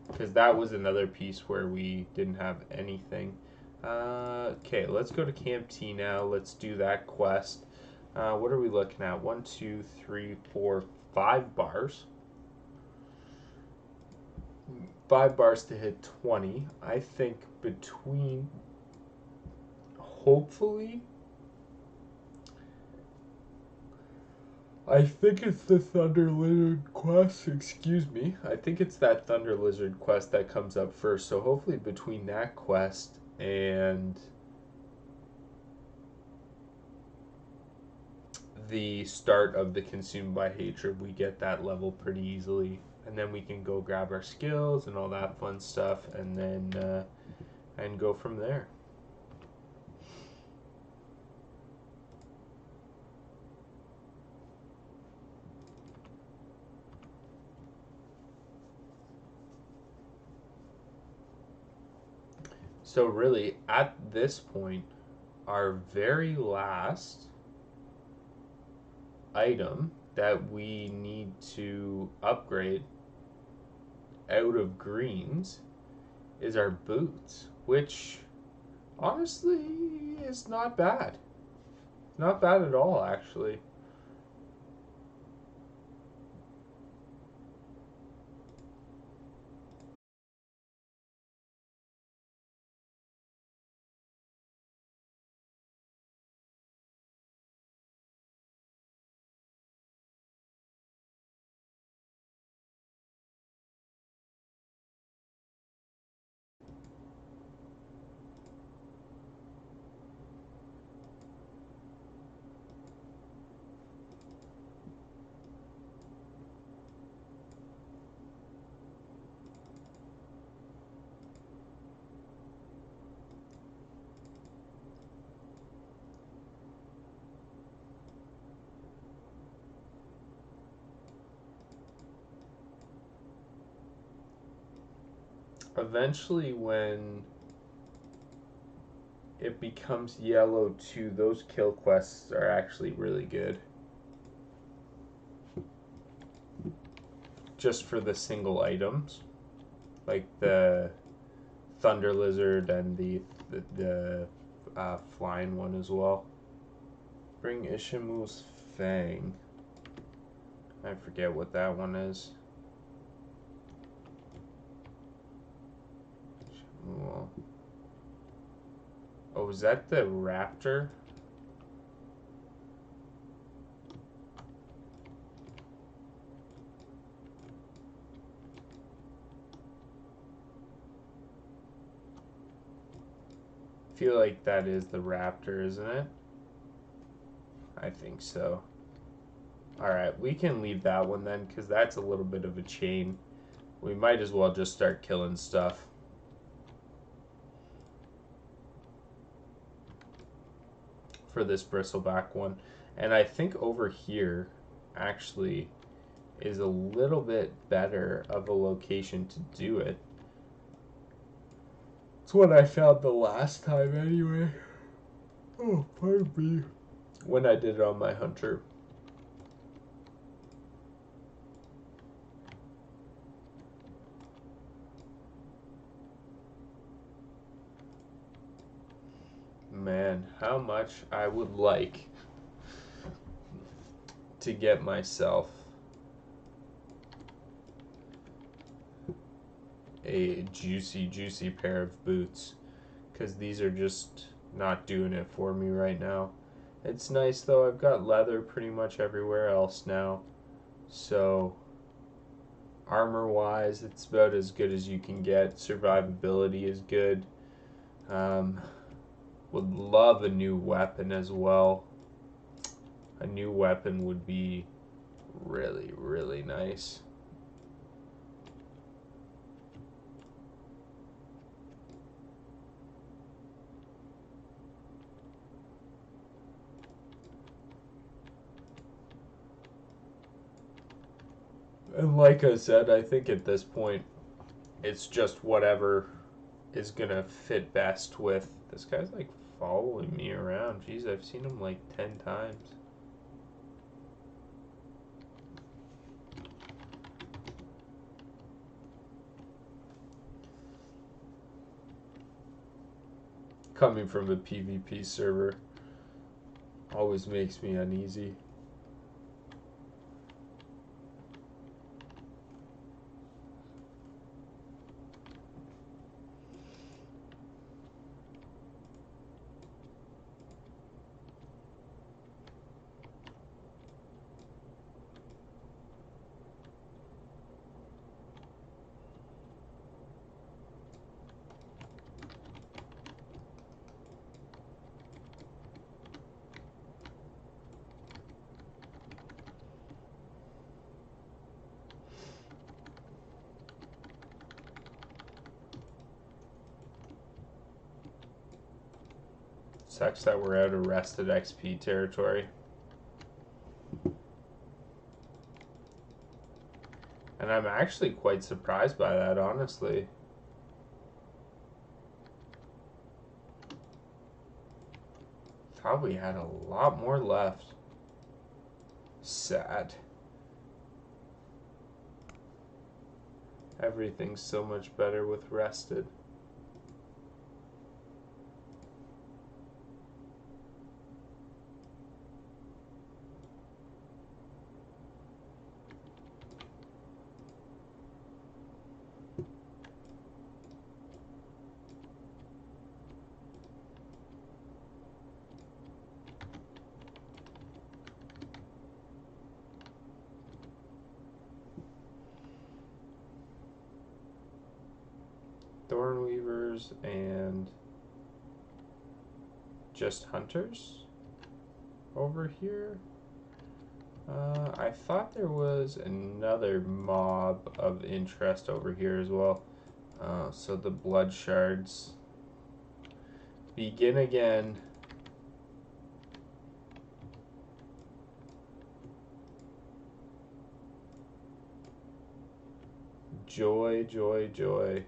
because that was another piece where we didn't have anything. Okay, let's go to Camp T now. Let's do that quest. What are we looking at? 1, 2, 3, 4, 5 bars. 5 bars to hit 20. I think between, hopefully, I think it's the Thunder Lizard quest, excuse me. I think it's that Thunder Lizard quest that comes up first. So hopefully between that quest and the start of the Consumed by Hatred, we get that level pretty easily. And then we can go grab our skills and all that fun stuff, and then and go from there. So really, at this point, our very last item that we need to upgrade out of greens is our boots, which honestly is not bad. Not bad at all, actually. Eventually, when it becomes yellow too, those kill quests are actually really good. Just for the single items, like the Thunder Lizard and the flying one as well. Bring Ishimu's Fang. I forget what that one is. Oh, is that the raptor? I feel like that is the raptor, isn't it? I think so. Alright, we can leave that one then, because that's a little bit of a chain. We might as well just start killing stuff. For this bristleback one. And I think over here actually is a little bit better of a location to do it. It's what I found the last time anyway. Oh, pardon me. When I did it on my hunter. Man, how much I would like to get myself a juicy pair of boots, because these are just not doing it for me right now. It's nice though, I've got leather pretty much everywhere else now, so armor wise it's about as good as you can get. Survivability is good. Would love a new weapon as well. A new weapon would be really nice. And like I said, I think at this point it's just whatever is gonna fit best with. This guy's like following me around. Jeez, I've seen him like 10 times. Coming from a PvP server always makes me uneasy. Sucks that we're out of rested XP territory. And I'm actually quite surprised by that, honestly. Thought we had a lot more left. Sad. Everything's so much better with rested. Thornweavers and just hunters over here. I thought there was another mob of interest over here as well. So the blood shards begin again. Joy, joy, joy.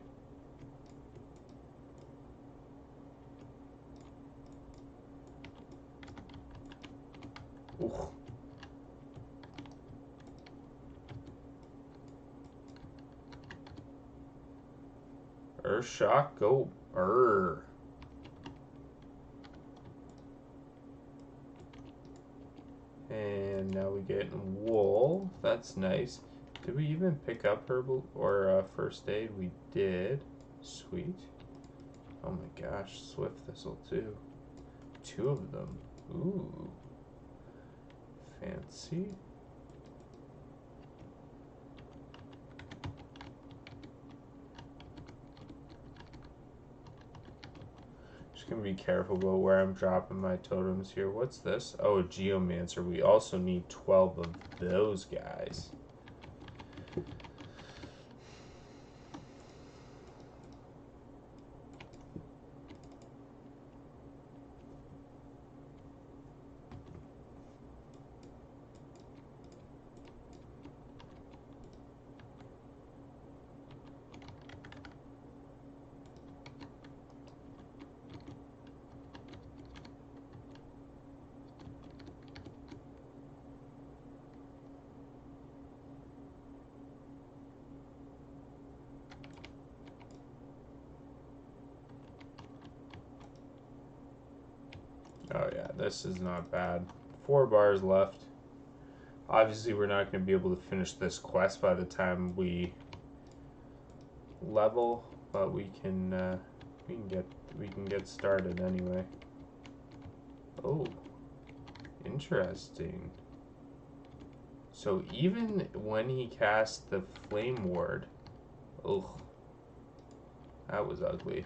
Ooh. Shock, go. And now we get wool. That's nice. Did we even pick up herbal or first aid? We did. Sweet. Oh my gosh, swift thistle too. 2 of them. Ooh. Fancy. Just gonna be careful about where I'm dropping my totems here. What's this? Oh, a geomancer. We also need 12 of those guys. Oh yeah, this is not bad. 4 bars left. Obviously, we're not going to be able to finish this quest by the time we level, but we can get started anyway. Oh, interesting. So even when he cast the flame ward, oh, that was ugly.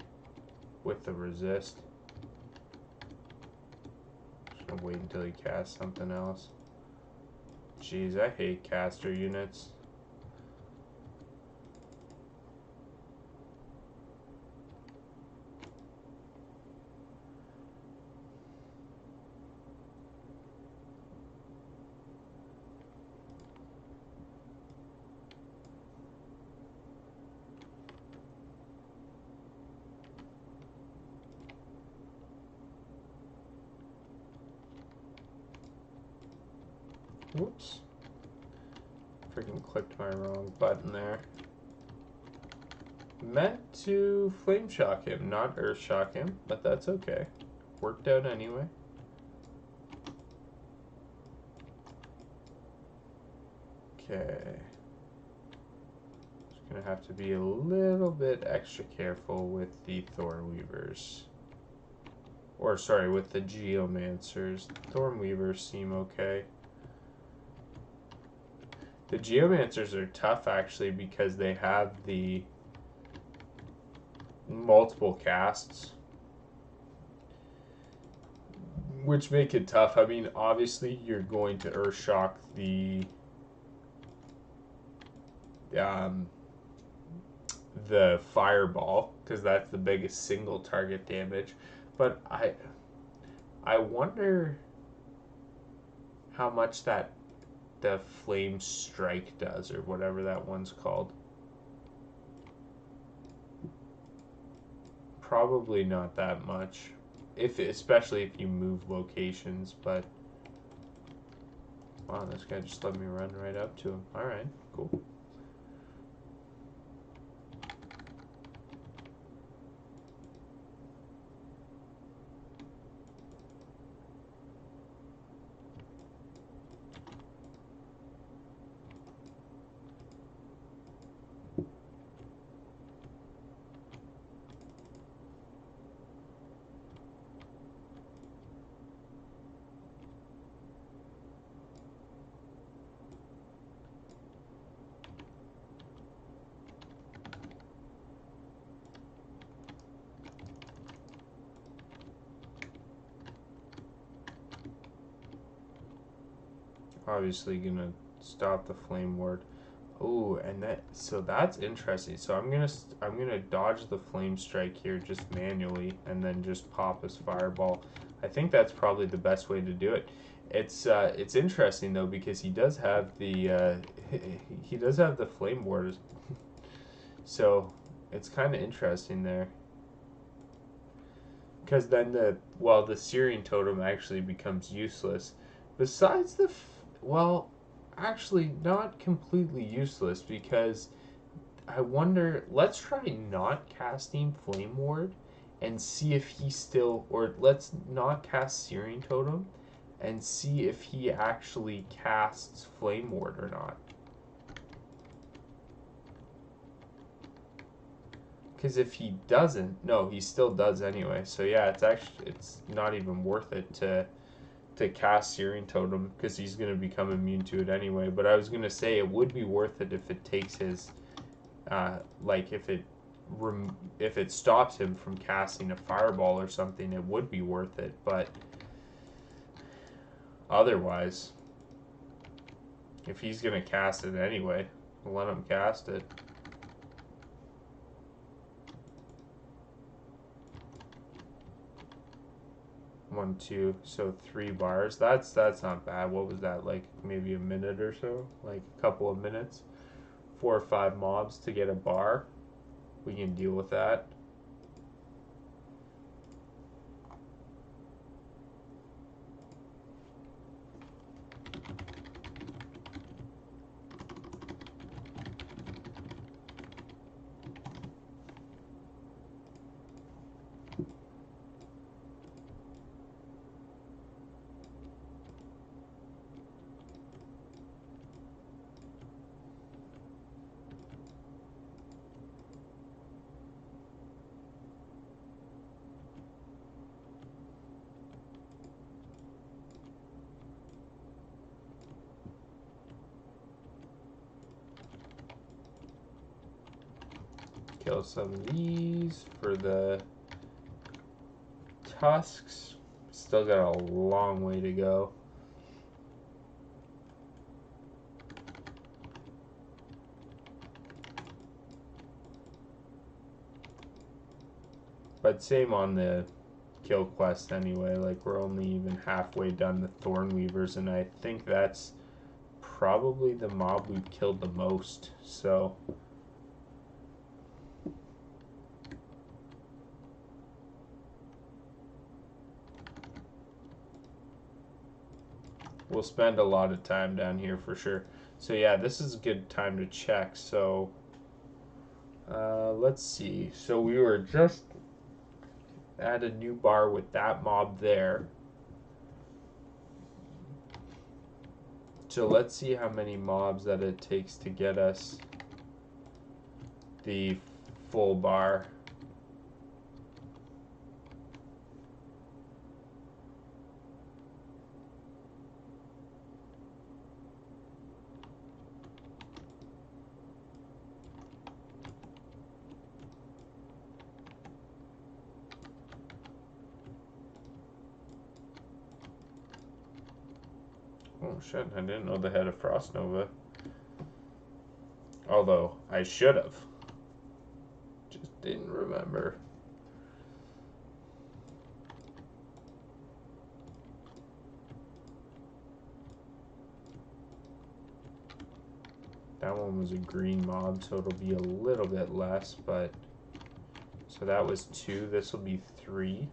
With the resist. Just gonna wait until he casts something else. Jeez, I hate caster units. Whoops. Freaking clicked my wrong button there. Meant to flame shock him, not earth shock him, but that's okay. Worked out anyway. Okay. Just gonna have to be a little bit extra careful with the Thornweavers. Or sorry, with the Geomancers. Thornweavers seem okay. The Geomancers are tough actually because they have the multiple casts, which make it tough. I mean, obviously you're going to earth shock the fireball because that's the biggest single target damage. But I wonder how much that the flame strike does, or whatever that one's called. Probably not that much, especially if you move locations. But wow, this guy just let me run right up to him. All right, cool. Obviously gonna stop the flame ward. Oh, and that's interesting. So I'm gonna dodge the flame strike here just manually, and then just pop his fireball. I think that's probably the best way to do it. It's interesting though, because he does have the he does have the flame ward, so it's kind of interesting there. Because then the searing totem actually becomes useless. Besides well, actually not completely useless, because I wonder, let's try not casting Flame Ward and see if he still, or let's not cast Searing Totem and see if he actually casts Flame Ward or not. Because if he doesn't, no, he still does anyway. So yeah, it's not even worth it to cast Searing Totem, because he's going to become immune to it anyway. But I was going to say it would be worth it if it takes his, like if it stops him from casting a fireball or something, it would be worth it. But otherwise, if he's going to cast it anyway, let him cast it. One, two, so 3 bars. That's not bad. What was that, like maybe a minute or so? Like a couple of minutes? 4 or 5 mobs to get a bar. We can deal with that. Kill some of these for the tusks. Still got a long way to go. But same on the kill quest anyway. Like, we're only even halfway done the Thornweavers, and I think that's probably the mob we've killed the most. So we'll spend a lot of time down here for sure. So yeah, this is a good time to check. So let's see. So we were just at a new bar with that mob there. So let's see how many mobs that it takes to get us the full bar. Oh shit, I didn't know they had a Frost Nova. Although, I should have. Just didn't remember. That one was a green mob, so it'll be a little bit less, but... So that was 2. This will be 3.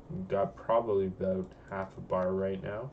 We've got probably about half a bar right now.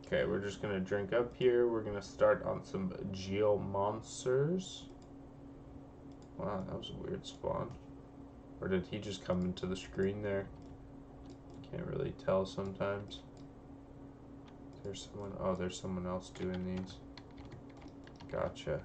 Okay, we're just gonna drink up here. We're gonna start on some geomonsters. Wow, that was a weird spawn. Or did he just come into the screen there? Can't really tell sometimes. There's someone, oh, there's someone else doing these. Gotcha.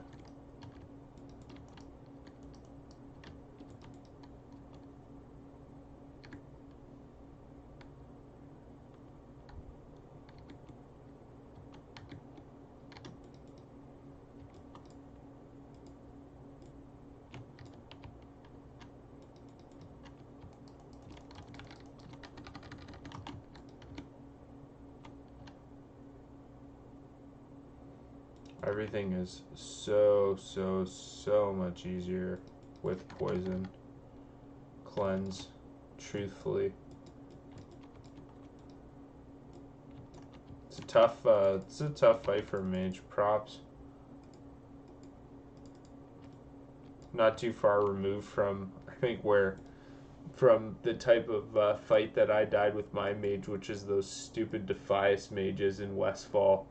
Everything is so much easier with poison. Cleanse, truthfully. It's a tough fight for mage. Props. Not too far removed from, I think, from the type of fight that I died with my mage, which is those stupid Defias mages in Westfall.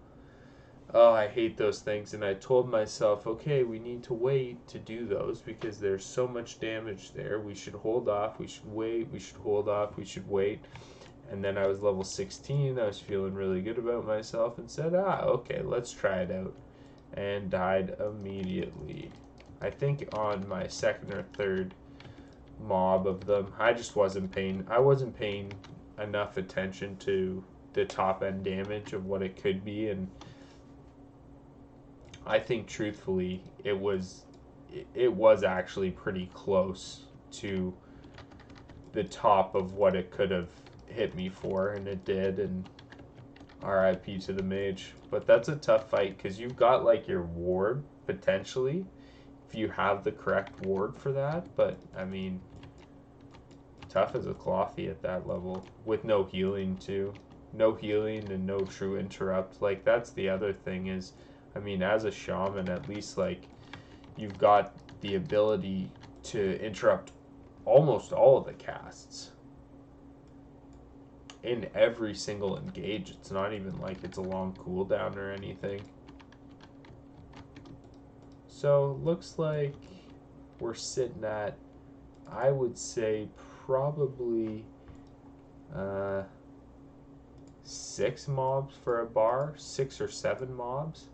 Oh, I hate those things, and I told myself, okay, we need to wait to do those because there's so much damage there. We should hold off, we should wait, we should hold off, we should wait. And then I was level 16, I was feeling really good about myself and said, okay, let's try it out. And died immediately. I think on my second or third mob of them, I wasn't paying enough attention to the top end damage of what it could be, and I think truthfully it was actually pretty close to the top of what it could have hit me for, and it did, and RIP to the mage. But that's a tough fight because you've got like your ward potentially if you have the correct ward for that, but I mean, tough as a clothy at that level with no healing too. No healing and no true interrupt. Like, that's the other thing is, I mean, as a shaman, at least, like, you've got the ability to interrupt almost all of the casts in every single engage. It's not even like it's a long cooldown or anything. So, looks like we're sitting at, I would say, probably 6 mobs for a bar, 6 or 7 mobs.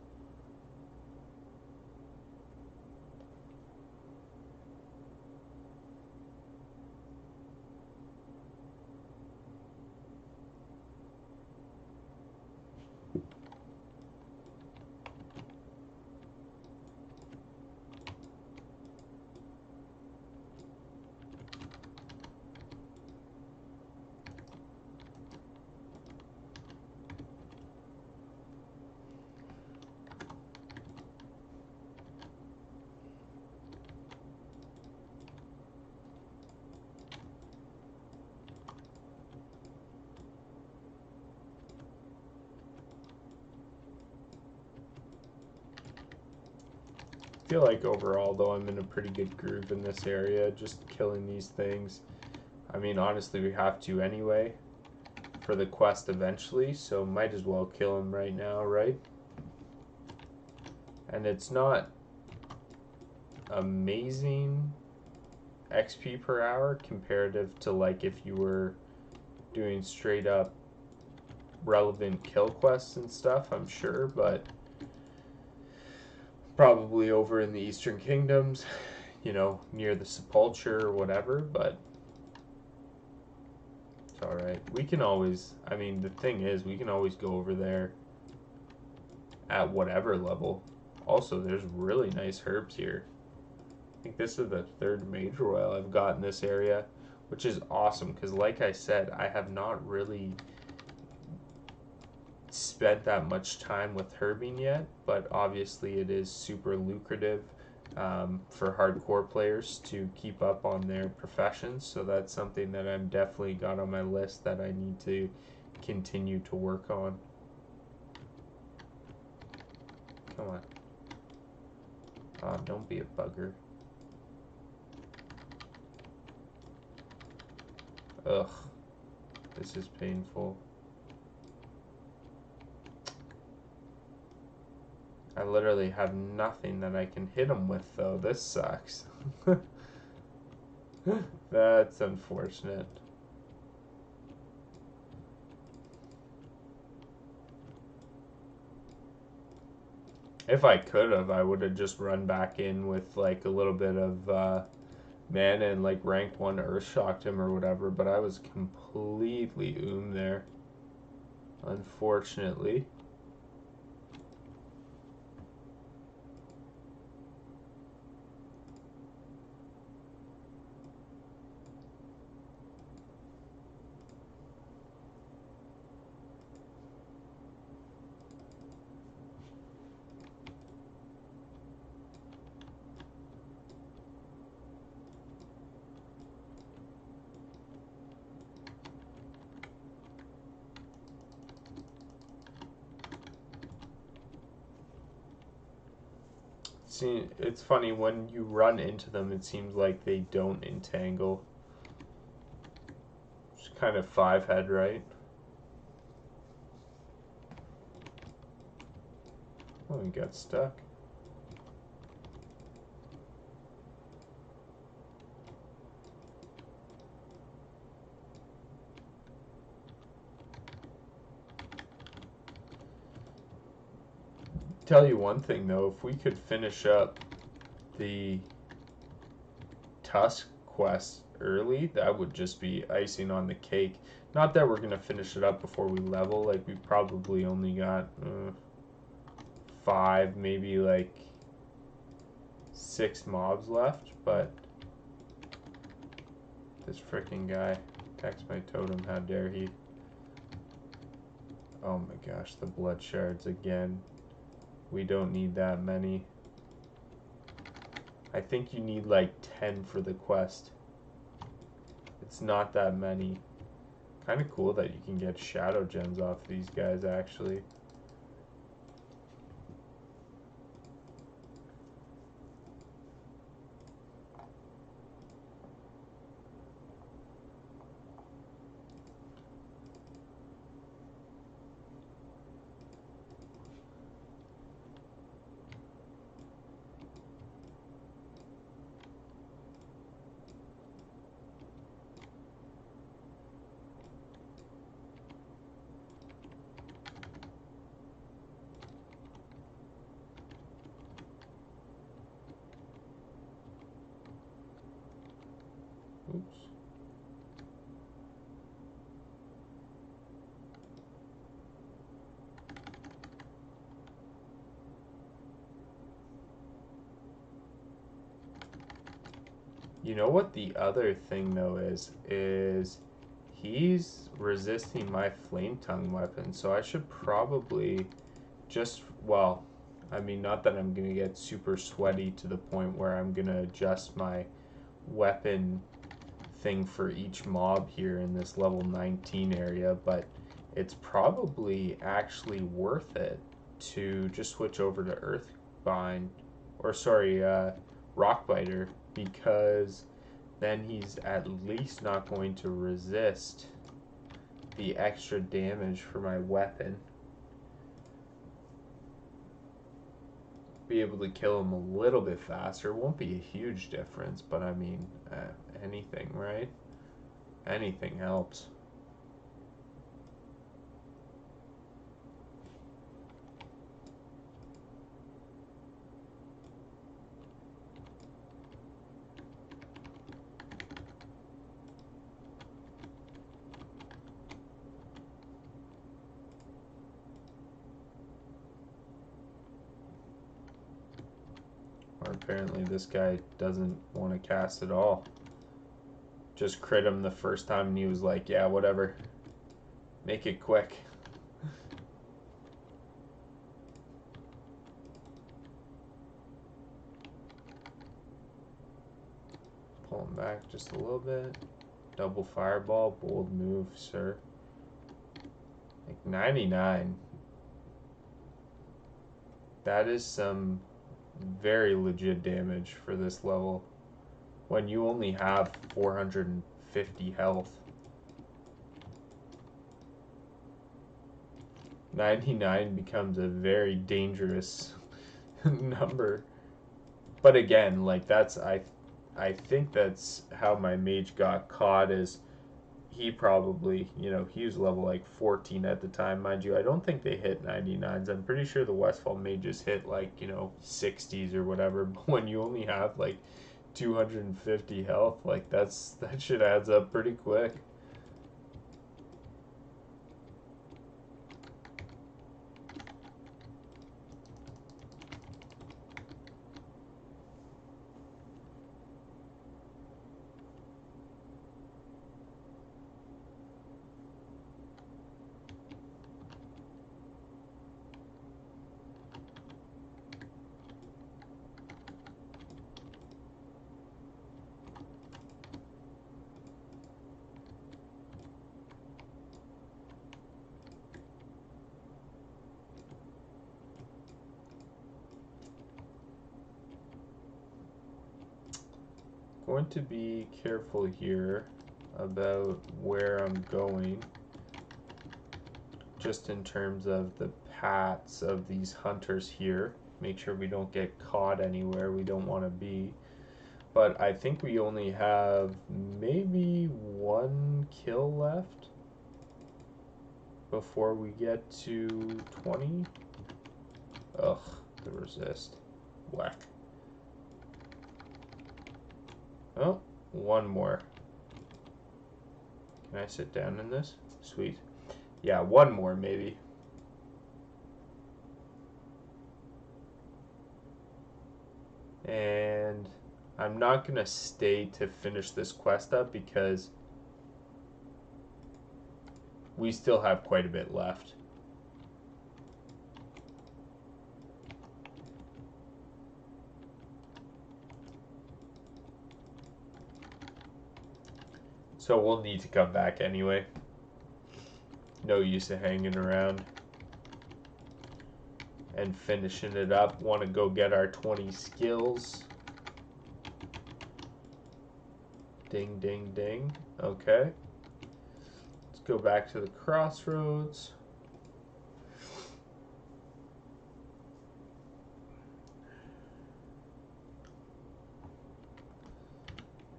I feel like overall, though, I'm in a pretty good groove in this area, just killing these things. I mean, honestly, we have to anyway for the quest eventually, so might as well kill him right now, right? And it's not amazing XP per hour comparative to, like, if you were doing straight up relevant kill quests and stuff, I'm sure, but Probably over in the Eastern Kingdoms, you know, near the sepulture or whatever, but it's alright. We can always, I mean, the thing is, we can always go over there at whatever level. Also, there's really nice herbs here. I think this is the third major oil I've got in this area, which is awesome because, like I said, I have not really spent that much time with herbing yet, but obviously it is super lucrative for hardcore players to keep up on their professions, so that's something that I'm definitely got on my list that I need to continue to work on. Come on. Oh, don't be a bugger. Ugh. This is painful. I literally have nothing that I can hit him with, though. This sucks. That's unfortunate. If I could have, I would have just run back in with like a little bit of mana and like rank 1 earth shocked him or whatever, but I was completely there, unfortunately. See, it's funny, when you run into them, it seems like they don't entangle. It's kind of 5-head, right? Oh, he got stuck. Tell you one thing though, if we could finish up the Tusk quest early, that would just be icing on the cake. Not that we're gonna finish it up before we level, like we probably only got 5, maybe like 6 mobs left, but this freaking guy attacks my totem, how dare he. Oh my gosh, the blood shards again. We don't need that many. I think you need like 10 for the quest. It's not that many. Kind of cool that you can get shadow gems off these guys, actually. Oops. You know what the other thing though is he's resisting my flame tongue weapon, so I should probably just, well, I mean, not that I'm gonna get super sweaty to the point where I'm gonna adjust my weapon thing for each mob here in this level 19 area, but it's probably actually worth it to just switch over to Earthbind, or sorry, Rockbiter, because then he's at least not going to resist the extra damage for my weapon. Be able to kill him a little bit faster. Won't be a huge difference, but I mean, anything, right? Anything helps. Apparently this guy doesn't want to cast at all. Just crit him the first time and he was like, yeah, whatever. Make it quick. Pull him back just a little bit. Double fireball, bold move, sir. Like 99. That is some very legit damage for this level when you only have 450 health. 99 becomes a very dangerous number. But again, like that's I think that's how my mage got caught, is he probably, you know, he was level like 14 at the time, mind you. I don't think they hit 99s. I'm pretty sure the Westfall mages hit like, you know, 60s or whatever. But when you only have like 250 health, like that shit adds up pretty quick. Going to be careful here about where I'm going, just in terms of the paths of these hunters here. Make sure we don't get caught anywhere we don't want to be. But I think we only have maybe one kill left before we get to 20. Ugh, the resist. Whack. Oh, one more. Can I sit down in this? Sweet. Yeah, one more maybe. And I'm not going to stay to finish this quest up because we still have quite a bit left. So we'll need to come back anyway. No use of hanging around and finishing it up. Want to go get our 20 skills. Ding, ding, ding. Okay. Let's go back to the crossroads.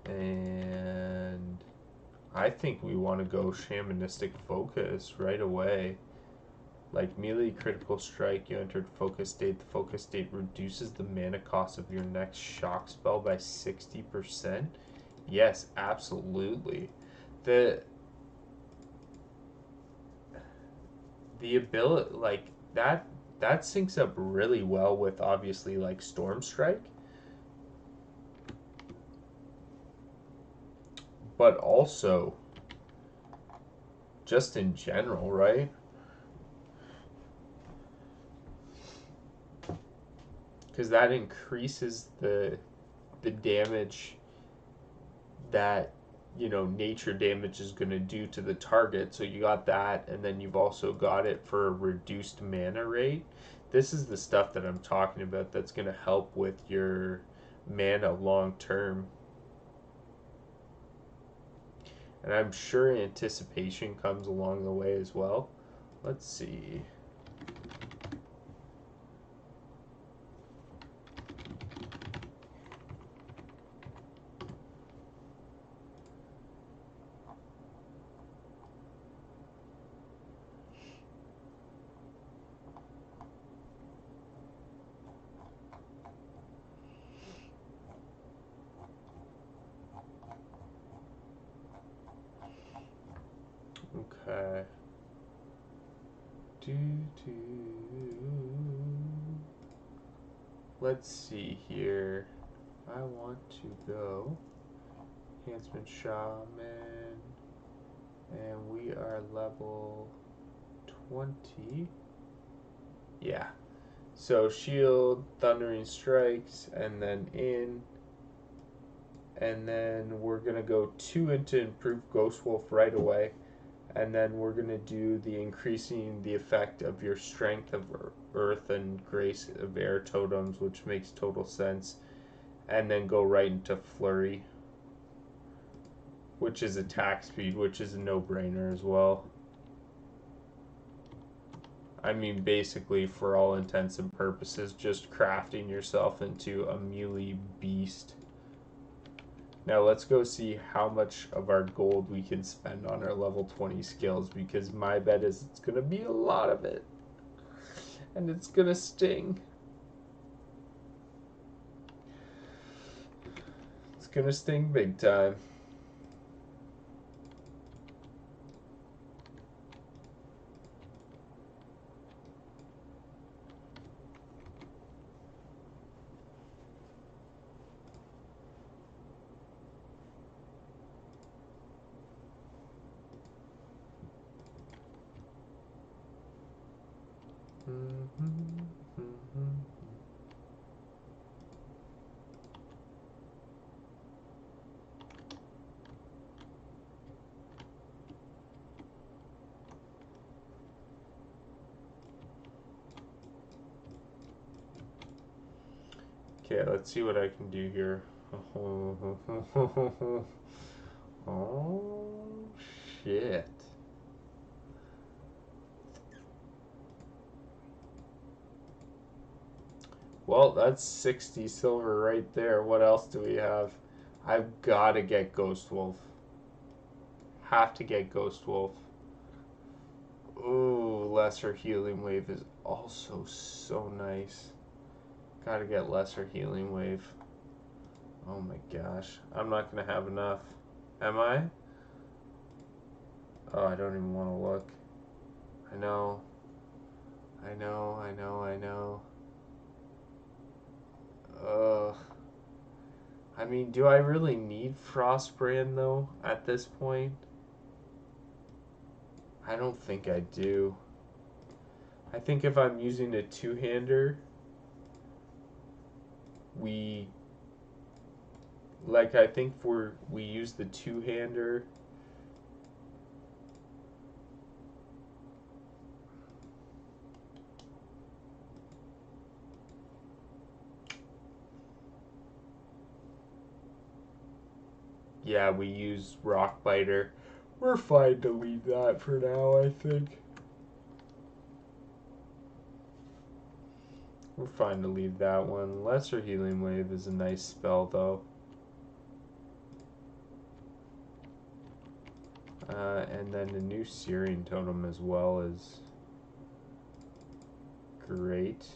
And I think we want to go shamanistic focus right away. Like melee critical strike, you entered focus state. The focus state reduces the mana cost of your next shock spell by 60%. Yes, absolutely. The ability, like that syncs up really well with obviously like Storm Strike. But also just in general, right? Because that increases the damage that, you know, nature damage is going to do to the target. So you got that, and then you've also got it for a reduced mana rate. This is the stuff that I'm talking about that's going to help with your mana long term. And I'm sure anticipation comes along the way as well. Let's see. Okay. Let's see here. I want to go Enhancement Shaman, and we are level 20. Yeah. So Shield, Thundering Strikes, and then in. And then we're going to go 2 into Improved Ghost Wolf right away. And then we're going to do the increasing the effect of your Strength of Earth and Grace of Air totems, which makes total sense. And then go right into Flurry, which is attack speed, which is a no-brainer as well. I mean, basically, for all intents and purposes, just crafting yourself into a melee beast. Now let's go see how much of our gold we can spend on our level 20 skills, because my bet is it's going to be a lot of it. And it's going to sting. It's going to sting big time. Okay, let's see what I can do here. Oh, shit. Well, that's 60 silver right there. What else do we have? I've got to get Ghost Wolf. Have to get Ghost Wolf. Ooh, Lesser Healing Wave is also so nice. Gotta get Lesser Healing Wave. Oh my gosh. I'm not gonna have enough. Am I? Oh, I don't even want to look. I know. I know. Ugh. I mean, do I really need Frostbrand though at this point? I don't think I do. I think if I'm using a two-hander, I think we use the two-hander. Yeah, we use Rock Biter. We're fine to leave that for now, I think. We're fine to leave that one. Lesser Healing Wave is a nice spell, though. And then the new Searing Totem as well is great.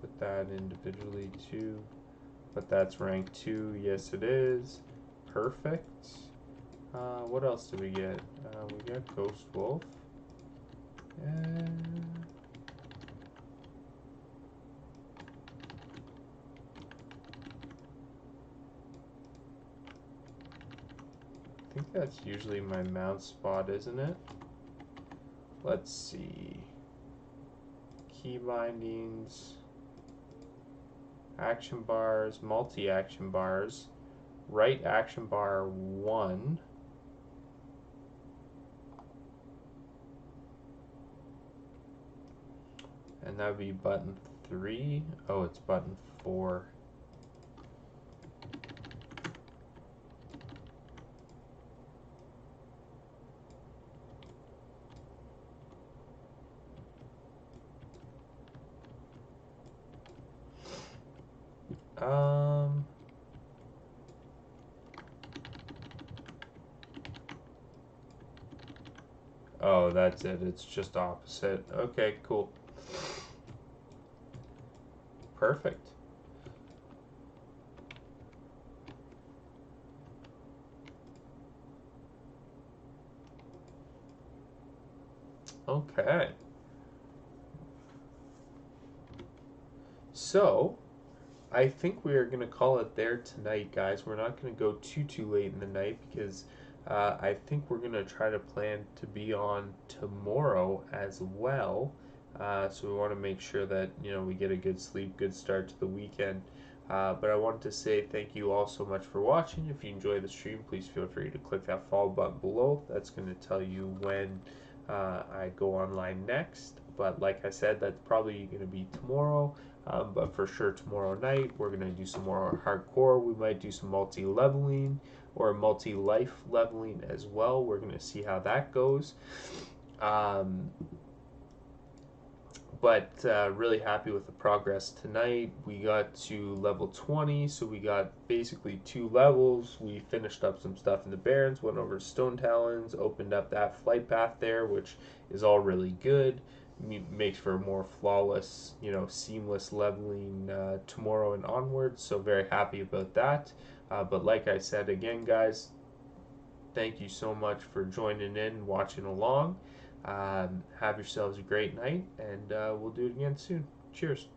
Put that individually too. But that's rank 2. Yes, it is. Perfect. What else do we get? We got Ghost Wolf. I think that's usually my mount spot, isn't it? Let's see. Key bindings. Action bars, multi-action bars. Right action bar 1. And that would be button 3. Oh, it's button 4. Oh, that's it. It's just opposite. Okay, cool. Perfect. Okay. So I think we are going to call it there tonight, guys. We're not going to go too late in the night because I think we're going to try to plan to be on tomorrow as well. So we want to make sure that we get a good sleep, good start to the weekend. But I wanted to say thank you all so much for watching. If you enjoy the stream, please feel free to click that follow button below. That's going to tell you when I go online next. But like I said, that's probably going to be tomorrow. But for sure tomorrow night we're going to do some more hardcore. We might do some multi-leveling or multi-life leveling as well. We're going to see how that goes. But really happy with the progress tonight. We got to level 20, so we got basically 2 levels. We finished up some stuff in the Barrens, went over to Stone Talons, opened up that flight path there, which is all really good. Makes for a more flawless, seamless leveling tomorrow and onwards. So very happy about that. But like I said again, guys, thank you so much for joining in, watching along. Have yourselves a great night, and we'll do it again soon. Cheers.